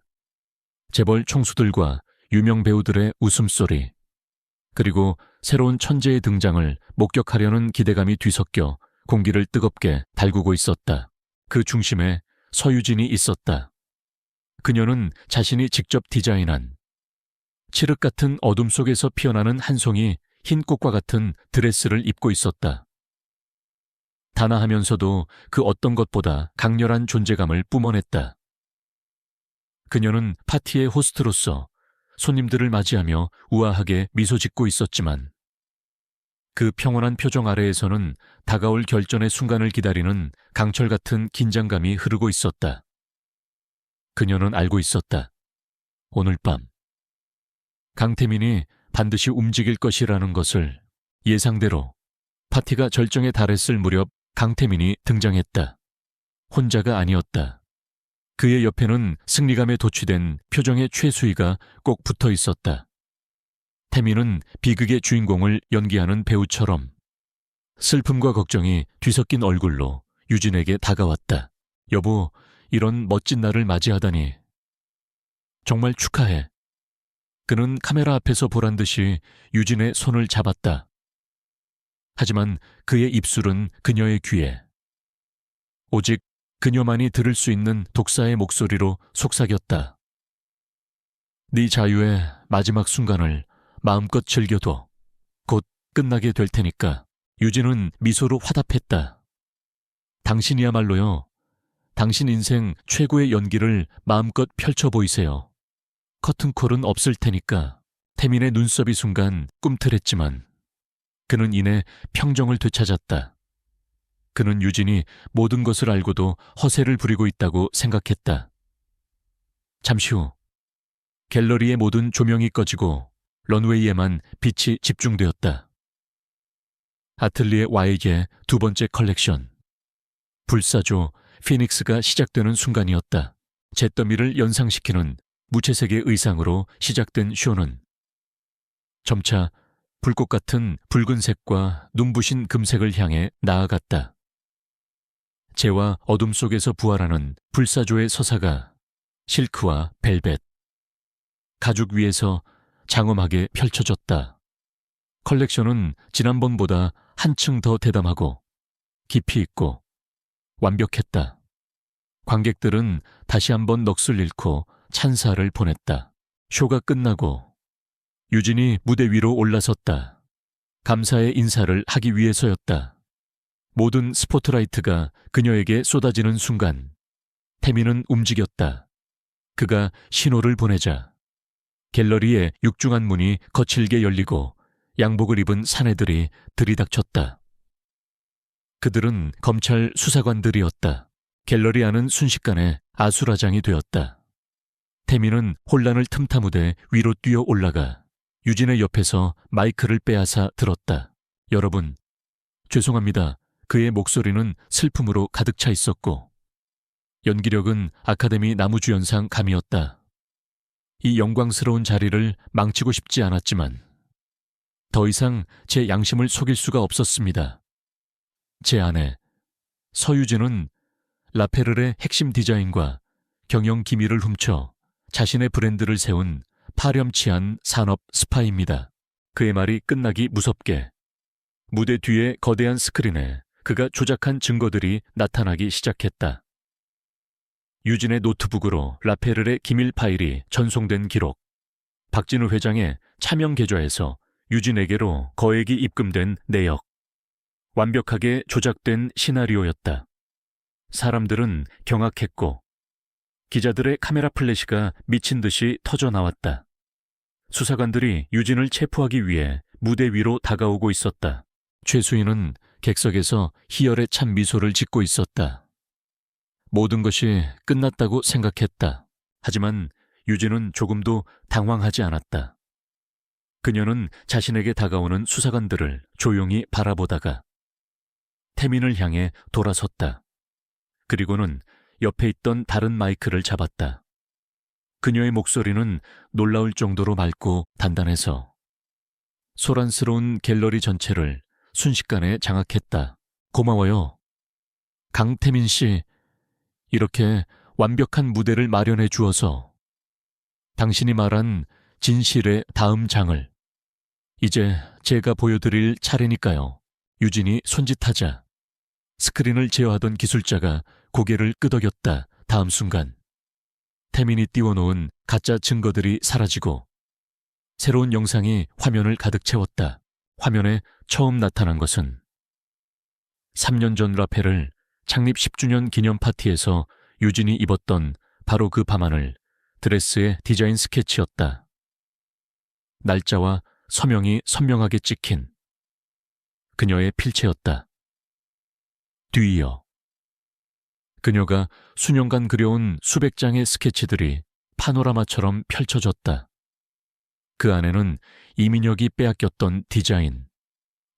Speaker 1: 재벌 총수들과 유명 배우들의 웃음소리, 그리고 새로운 천재의 등장을 목격하려는 기대감이 뒤섞여 공기를 뜨겁게 달구고 있었다. 그 중심에 서유진이 있었다. 그녀는 자신이 직접 디자인한 칠흑 같은 어둠 속에서 피어나는 한 송이 흰 꽃과 같은 드레스를 입고 있었다. 단아하면서도 그 어떤 것보다 강렬한 존재감을 뿜어냈다. 그녀는 파티의 호스트로서 손님들을 맞이하며 우아하게 미소 짓고 있었지만 그 평온한 표정 아래에서는 다가올 결전의 순간을 기다리는 강철 같은 긴장감이 흐르고 있었다. 그녀는 알고 있었다. 오늘 밤 강태민이 반드시 움직일 것이라는 것을. 예상대로 파티가 절정에 달했을 무렵 강태민이 등장했다. 혼자가 아니었다. 그의 옆에는 승리감에 도취된 표정의 최수희가 꼭 붙어 있었다. 태민은 비극의 주인공을 연기하는 배우처럼 슬픔과 걱정이 뒤섞인 얼굴로 유진에게 다가왔다. 여보, 이런 멋진 날을 맞이하다니. 정말 축하해. 그는 카메라 앞에서 보란 듯이 유진의 손을 잡았다. 하지만 그의 입술은 그녀의 귀에. 오직 그녀만이 들을 수 있는 독사의 목소리로 속삭였다. 네 자유의 마지막 순간을 마음껏 즐겨둬. 곧 끝나게 될 테니까. 유진은 미소로 화답했다. 당신이야말로요. 당신 인생 최고의 연기를 마음껏 펼쳐 보이세요. 커튼콜은 없을 테니까. 태민의 눈썹이 순간 꿈틀했지만 그는 이내 평정을 되찾았다. 그는 유진이 모든 것을 알고도 허세를 부리고 있다고 생각했다. 잠시 후 갤러리의 모든 조명이 꺼지고 런웨이에만 빛이 집중되었다. 아틀리에 Y의 두 번째 컬렉션. 불사조 피닉스가 시작되는 순간이었다. 잿더미를 연상시키는 무채색의 의상으로 시작된 쇼는 점차 불꽃 같은 붉은색과 눈부신 금색을 향해 나아갔다. 재와 어둠 속에서 부활하는 불사조의 서사가 실크와 벨벳, 가죽 위에서 장엄하게 펼쳐졌다. 컬렉션은 지난번보다 한층 더 대담하고 깊이 있고 완벽했다. 관객들은 다시 한번 넋을 잃고 찬사를 보냈다. 쇼가 끝나고 유진이 무대 위로 올라섰다. 감사의 인사를 하기 위해서였다. 모든 스포트라이트가 그녀에게 쏟아지는 순간 태민은 움직였다. 그가 신호를 보내자 갤러리의 육중한 문이 거칠게 열리고 양복을 입은 사내들이 들이닥쳤다. 그들은 검찰 수사관들이었다. 갤러리 안은 순식간에 아수라장이 되었다. 태민은 혼란을 틈타무대 위로 뛰어 올라가 유진의 옆에서 마이크를 빼앗아 들었다. 여러분, 죄송합니다. 그의 목소리는 슬픔으로 가득 차 있었고 연기력은 아카데미 나무주연상 감이었다. 이 영광스러운 자리를 망치고 싶지 않았지만 더 이상 제 양심을 속일 수가 없었습니다. 제 아내 서유진은 라페르의 핵심 디자인과 경영 기밀을 훔쳐 자신의 브랜드를 세운 파렴치한 산업 스파입니다. 그의 말이 끝나기 무섭게 무대 뒤의 거대한 스크린에 그가 조작한 증거들이 나타나기 시작했다. 유진의 노트북으로 라페르의 기밀 파일이 전송된 기록, 박진우 회장의 차명 계좌에서 유진에게로 거액이 입금된 내역, 완벽하게 조작된 시나리오였다. 사람들은 경악했고 기자들의 카메라 플래시가 미친 듯이 터져 나왔다. 수사관들이 유진을 체포하기 위해 무대 위로 다가오고 있었다. 최수인은 객석에서 희열에 찬 미소를 짓고 있었다. 모든 것이 끝났다고 생각했다. 하지만 유진은 조금도 당황하지 않았다. 그녀는 자신에게 다가오는 수사관들을 조용히 바라보다가 태민을 향해 돌아섰다. 그리고는 옆에 있던 다른 마이크를 잡았다. 그녀의 목소리는 놀라울 정도로 맑고 단단해서 소란스러운 갤러리 전체를 순식간에 장악했다. 고마워요. 강태민 씨, 이렇게 완벽한 무대를 마련해 주어서 당신이 말한 진실의 다음 장을 이제 제가 보여드릴 차례니까요. 유진이 손짓하자 스크린을 제어하던 기술자가 고개를 끄덕였다. 다음 순간 태민이 띄워놓은 가짜 증거들이 사라지고 새로운 영상이 화면을 가득 채웠다. 화면에 처음 나타난 것은 3년 전 라페를 창립 10주년 기념 파티에서 유진이 입었던 바로 그 밤하늘 드레스의 디자인 스케치였다. 날짜와 서명이 선명하게 찍힌 그녀의 필체였다. 뒤이어 그녀가 수년간 그려온 수백 장의 스케치들이 파노라마처럼 펼쳐졌다. 그 안에는 이민혁이 빼앗겼던 디자인,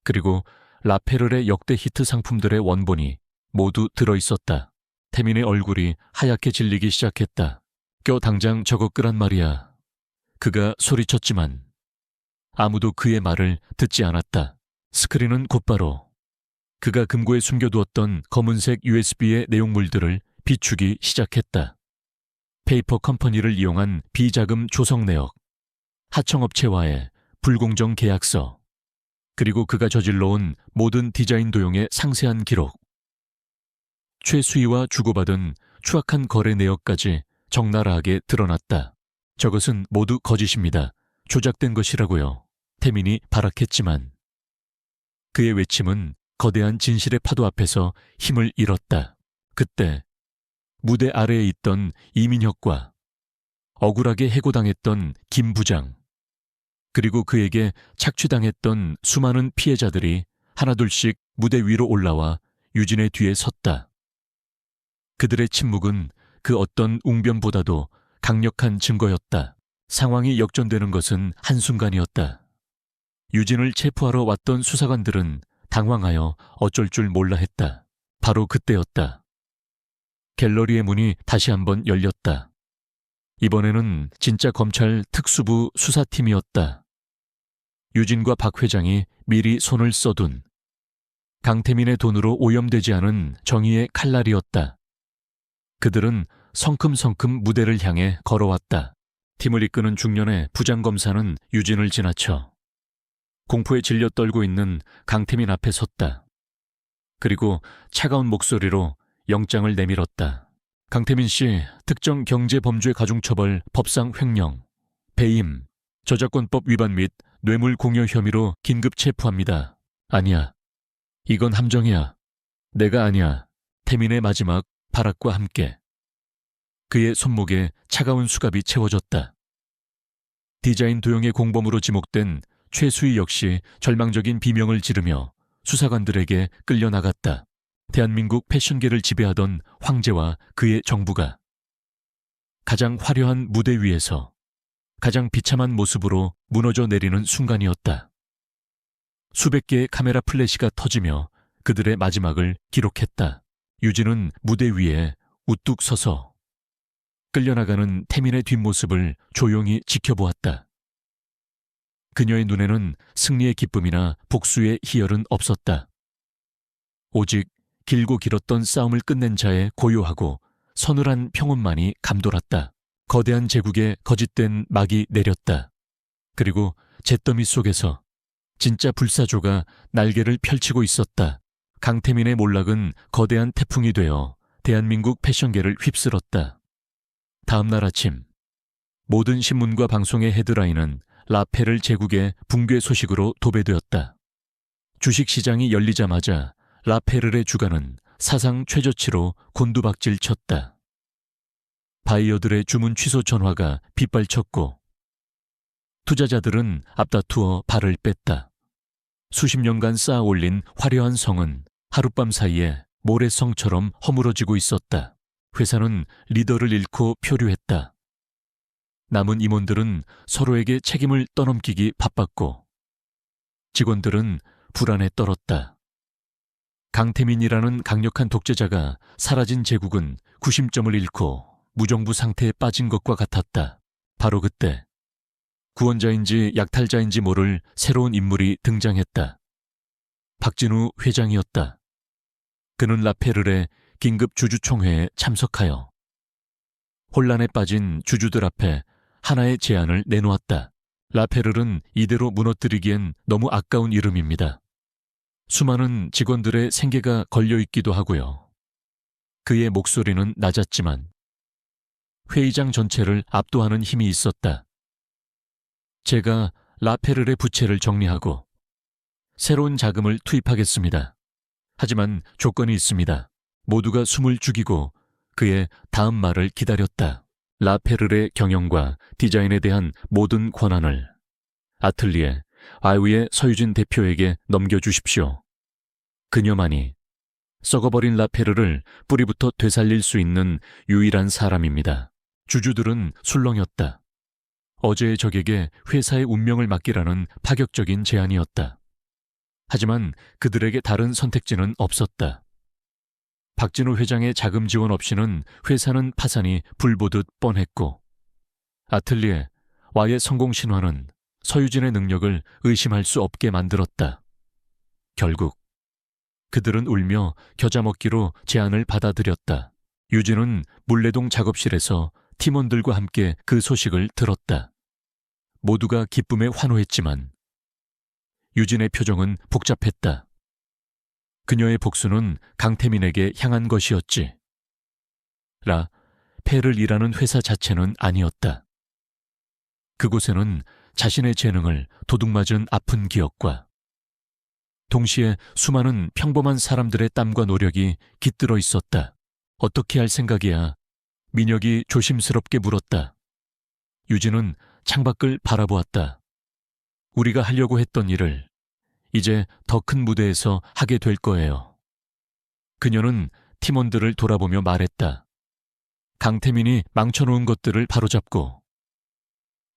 Speaker 1: 그리고 라페르의 역대 히트 상품들의 원본이 모두 들어있었다. 태민의 얼굴이 하얗게 질리기 시작했다. 껴 당장 저거 끄란 말이야. 그가 소리쳤지만 아무도 그의 말을 듣지 않았다. 스크린은 곧바로 그가 금고에 숨겨두었던 검은색 USB의 내용물들을 비추기 시작했다. 페이퍼 컴퍼니를 이용한 비자금 조성 내역, 하청업체와의 불공정 계약서, 그리고 그가 저질러온 모든 디자인 도용의 상세한 기록, 최수희와 주고받은 추악한 거래 내역까지 적나라하게 드러났다. 저것은 모두 거짓입니다. 조작된 것이라고요. 태민이 발악했지만 그의 외침은 거대한 진실의 파도 앞에서 힘을 잃었다. 그때 무대 아래에 있던 이민혁과 억울하게 해고당했던 김 부장, 그리고 그에게 착취당했던 수많은 피해자들이 하나둘씩 무대 위로 올라와 유진의 뒤에 섰다. 그들의 침묵은 그 어떤 웅변보다도 강력한 증거였다. 상황이 역전되는 것은 한순간이었다. 유진을 체포하러 왔던 수사관들은 당황하여 어쩔 줄 몰라 했다. 바로 그때였다. 갤러리의 문이 다시 한번 열렸다. 이번에는 진짜 검찰 특수부 수사팀이었다. 유진과 박 회장이 미리 손을 써둔 강태민의 돈으로 오염되지 않은 정의의 칼날이었다. 그들은 성큼성큼 무대를 향해 걸어왔다. 팀을 이끄는 중년의 부장검사는 유진을 지나쳐 공포에 질려 떨고 있는 강태민 앞에 섰다. 그리고 차가운 목소리로 영장을 내밀었다. 강태민 씨, 특정 경제범죄 가중처벌 법상 횡령, 배임, 저작권법 위반 및 뇌물 공여 혐의로 긴급 체포합니다. 아니야. 이건 함정이야. 내가 아니야. 태민의 마지막 발악과 함께 그의 손목에 차가운 수갑이 채워졌다. 디자인 도용의 공범으로 지목된 최수희 역시 절망적인 비명을 지르며 수사관들에게 끌려나갔다. 대한민국 패션계를 지배하던 황제와 그의 정부가 가장 화려한 무대 위에서 가장 비참한 모습으로 무너져 내리는 순간이었다. 수백 개의 카메라 플래시가 터지며 그들의 마지막을 기록했다. 유진은 무대 위에 우뚝 서서 끌려나가는 태민의 뒷모습을 조용히 지켜보았다. 그녀의 눈에는 승리의 기쁨이나 복수의 희열은 없었다. 오직 길고 길었던 싸움을 끝낸 자의 고요하고 서늘한 평온만이 감돌았다. 거대한 제국에 거짓된 막이 내렸다. 그리고 잿더미 속에서 진짜 불사조가 날개를 펼치고 있었다. 강태민의 몰락은 거대한 태풍이 되어 대한민국 패션계를 휩쓸었다. 다음 날 아침, 모든 신문과 방송의 헤드라인은 라페르 제국의 붕괴 소식으로 도배되었다. 주식시장이 열리자마자 라페르의 주가는 사상 최저치로 곤두박질 쳤다. 바이어들의 주문 취소 전화가 빗발쳤고 투자자들은 앞다투어 발을 뺐다. 수십 년간 쌓아 올린 화려한 성은 하룻밤 사이에 모래성처럼 허물어지고 있었다. 회사는 리더를 잃고 표류했다. 남은 임원들은 서로에게 책임을 떠넘기기 바빴고 직원들은 불안에 떨었다. 강태민이라는 강력한 독재자가 사라진 제국은 구심점을 잃고 무정부 상태에 빠진 것과 같았다. 바로 그때 구원자인지 약탈자인지 모를 새로운 인물이 등장했다. 박진우 회장이었다. 그는 라페르의 긴급 주주총회에 참석하여 혼란에 빠진 주주들 앞에 하나의 제안을 내놓았다. 라페르는 이대로 무너뜨리기엔 너무 아까운 이름입니다. 수많은 직원들의 생계가 걸려있기도 하고요. 그의 목소리는 낮았지만 회의장 전체를 압도하는 힘이 있었다. 제가 라페르의 부채를 정리하고 새로운 자금을 투입하겠습니다. 하지만 조건이 있습니다. 모두가 숨을 죽이고 그의 다음 말을 기다렸다. 라페르의 경영과 디자인에 대한 모든 권한을 아틀리에 아이위의 서유진 대표에게 넘겨주십시오. 그녀만이 썩어버린 라페르를 뿌리부터 되살릴 수 있는 유일한 사람입니다. 주주들은 술렁였다. 어제의 적에게 회사의 운명을 맡기라는 파격적인 제안이었다. 하지만 그들에게 다른 선택지는 없었다. 박진우 회장의 자금 지원 없이는 회사는 파산이 불보듯 뻔했고 아틀리에 와의 성공 신화는 서유진의 능력을 의심할 수 없게 만들었다. 결국 그들은 울며 겨자 먹기로 제안을 받아들였다. 유진은 물레동 작업실에서 팀원들과 함께 그 소식을 들었다. 모두가 기쁨에 환호했지만 유진의 표정은 복잡했다. 그녀의 복수는 강태민에게 향한 것이었지. 페를 일하는 회사 자체는 아니었다. 그곳에는 자신의 재능을 도둑맞은 아픈 기억과 동시에 수많은 평범한 사람들의 땀과 노력이 깃들어 있었다. 어떻게 할 생각이야? 민혁이 조심스럽게 물었다. 유진은 창밖을 바라보았다. 우리가 하려고 했던 일을 이제 더 큰 무대에서 하게 될 거예요. 그녀는 팀원들을 돌아보며 말했다. 강태민이 망쳐놓은 것들을 바로잡고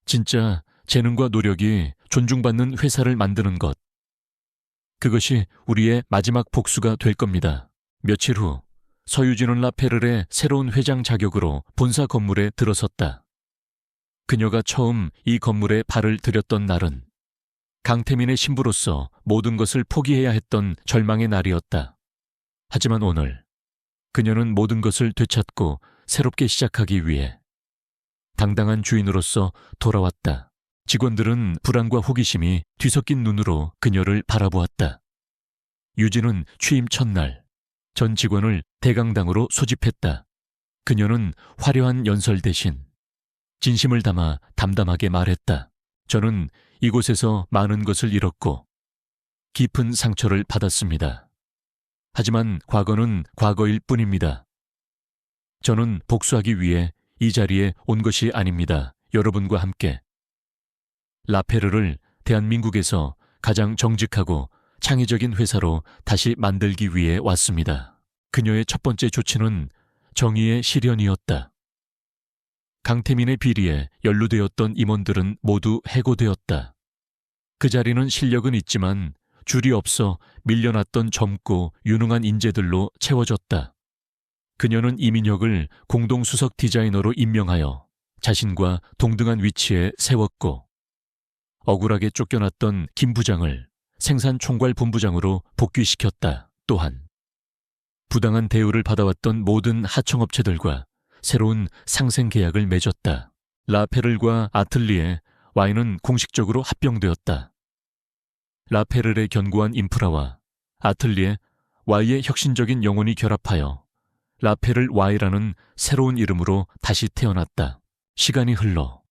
Speaker 1: 진짜 재능과 노력이 존중받는 회사를 만드는 것. 그것이 우리의 마지막 복수가 될 겁니다. 며칠 후 서유진은 라페르의 새로운 회장 자격으로 본사 건물에 들어섰다. 그녀가 처음 이 건물에 발을 들였던 날은 강태민의 신부로서 모든 것을 포기해야 했던 절망의 날이었다. 하지만 오늘 그녀는 모든 것을 되찾고 새롭게 시작하기 위해 당당한 주인으로서 돌아왔다. 직원들은 불안과 호기심이 뒤섞인 눈으로 그녀를 바라보았다. 유진은 취임 첫날 전 직원을 대강당으로 소집했다. 그녀는 화려한 연설 대신 진심을 담아 담담하게 말했다. 저는 이곳에서 많은 것을 잃었고 깊은 상처를 받았습니다. 하지만 과거는 과거일 뿐입니다. 저는 복수하기 위해 이 자리에 온 것이 아닙니다. 여러분과 함께 라페르를 대한민국에서 가장 정직하고 창의적인 회사로 다시 만들기 위해 왔습니다. 그녀의 첫 번째 조치는 정의의 실현이었다. 강태민의 비리에 연루되었던 임원들은 모두 해고되었다. 그 자리는 실력은 있지만 줄이 없어 밀려났던 젊고 유능한 인재들로 채워졌다. 그녀는 이민혁을 공동수석 디자이너로 임명하여 자신과 동등한 위치에 세웠고 억울하게 쫓겨났던 김 부장을 생산총괄본부장으로 복귀시켰다. 또한 부당한 대우를 받아왔던 모든 하청업체들과 새로운 상생 계약을 맺었다. 라페를과 아틀리에 Y는 공식적으로 합병되었다. 라페를의 견고한 인프라와 아틀리에 Y의 혁신적인 영혼이 결합하여 라페를 Y라는 새로운 이름으로 다시 태어났다. 시간이 흘러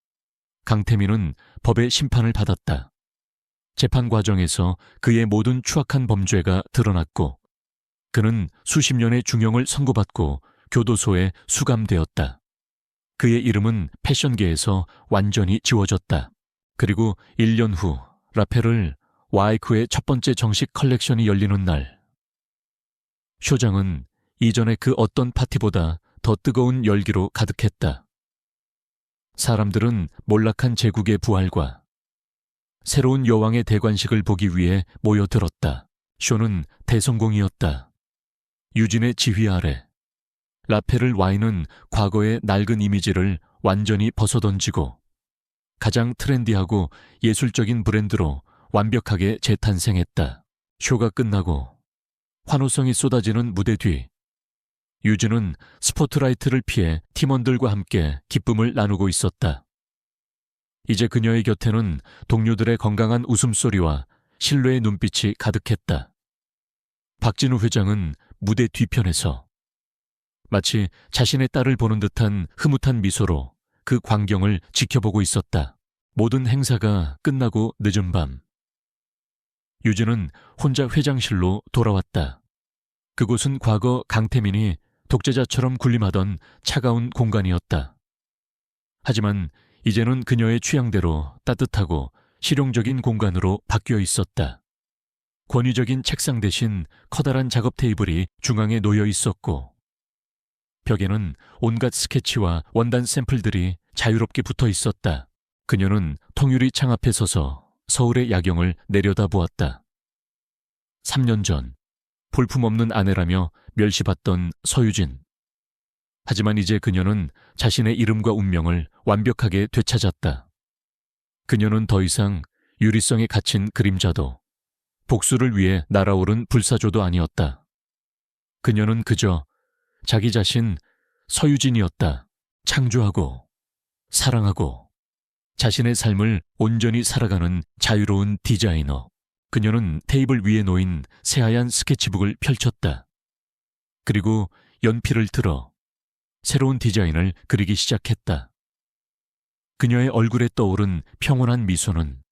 Speaker 1: 강태민은 법의 심판을 받았다. 재판 과정에서 그의 모든 추악한 범죄가 드러났고 그는 수십 년의 중형을 선고받고 교도소에 수감되었다. 그의 이름은 패션계에서 완전히 지워졌다. 그리고 1년 후 라페를 와이크의 첫 번째 정식 컬렉션이 열리는 날 쇼장은 이전의 그 어떤 파티보다 더 뜨거운 열기로 가득했다. 사람들은 몰락한 제국의 부활과 새로운 여왕의 대관식을 보기 위해 모여들었다. 쇼는 대성공이었다. 유진의 지휘 아래 라페를 Y는 과거의 낡은 이미지를 완전히 벗어던지고 가장 트렌디하고 예술적인 브랜드로 완벽하게 재탄생했다. 쇼가 끝나고 환호성이 쏟아지는 무대 뒤 유진은 스포트라이트를 피해 팀원들과 함께 기쁨을 나누고 있었다. 이제 그녀의 곁에는 동료들의 건강한 웃음소리와 신뢰의 눈빛이 가득했다. 박진우 회장은 무대 뒤편에서 마치 자신의 딸을 보는 듯한 흐뭇한 미소로 그 광경을 지켜보고 있었다. 모든 행사가 끝나고 늦은 밤 유진은 혼자 회장실로 돌아왔다. 그곳은 과거 강태민이 독재자처럼 군림하던 차가운 공간이었다. 하지만 이제는 그녀의 취향대로 따뜻하고 실용적인 공간으로 바뀌어 있었다. 권위적인 책상 대신 커다란 작업 테이블이 중앙에 놓여 있었고 벽에는 온갖 스케치와 원단 샘플들이 자유롭게 붙어 있었다. 그녀는 통유리 창 앞에 서서 서울의 야경을 내려다보았다. 3년 전 볼품없는 아내라며 멸시받던 서유진. 하지만 이제 그녀는 자신의 이름과 운명을 완벽하게 되찾았다. 그녀는 더 이상 유리성에 갇힌 그림자도 복수를 위해 날아오른 불사조도 아니었다. 그녀는 그저 자기 자신 서유진이었다. 창조하고 사랑하고 자신의 삶을 온전히 살아가는 자유로운 디자이너. 그녀는 테이블 위에 놓인 새하얀 스케치북을 펼쳤다. 그리고 연필을 들어 새로운 디자인을 그리기 시작했다. 그녀의 얼굴에 떠오른 평온한 미소는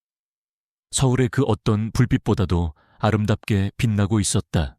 Speaker 1: 서울의 그 어떤 불빛보다도 아름답게 빛나고 있었다.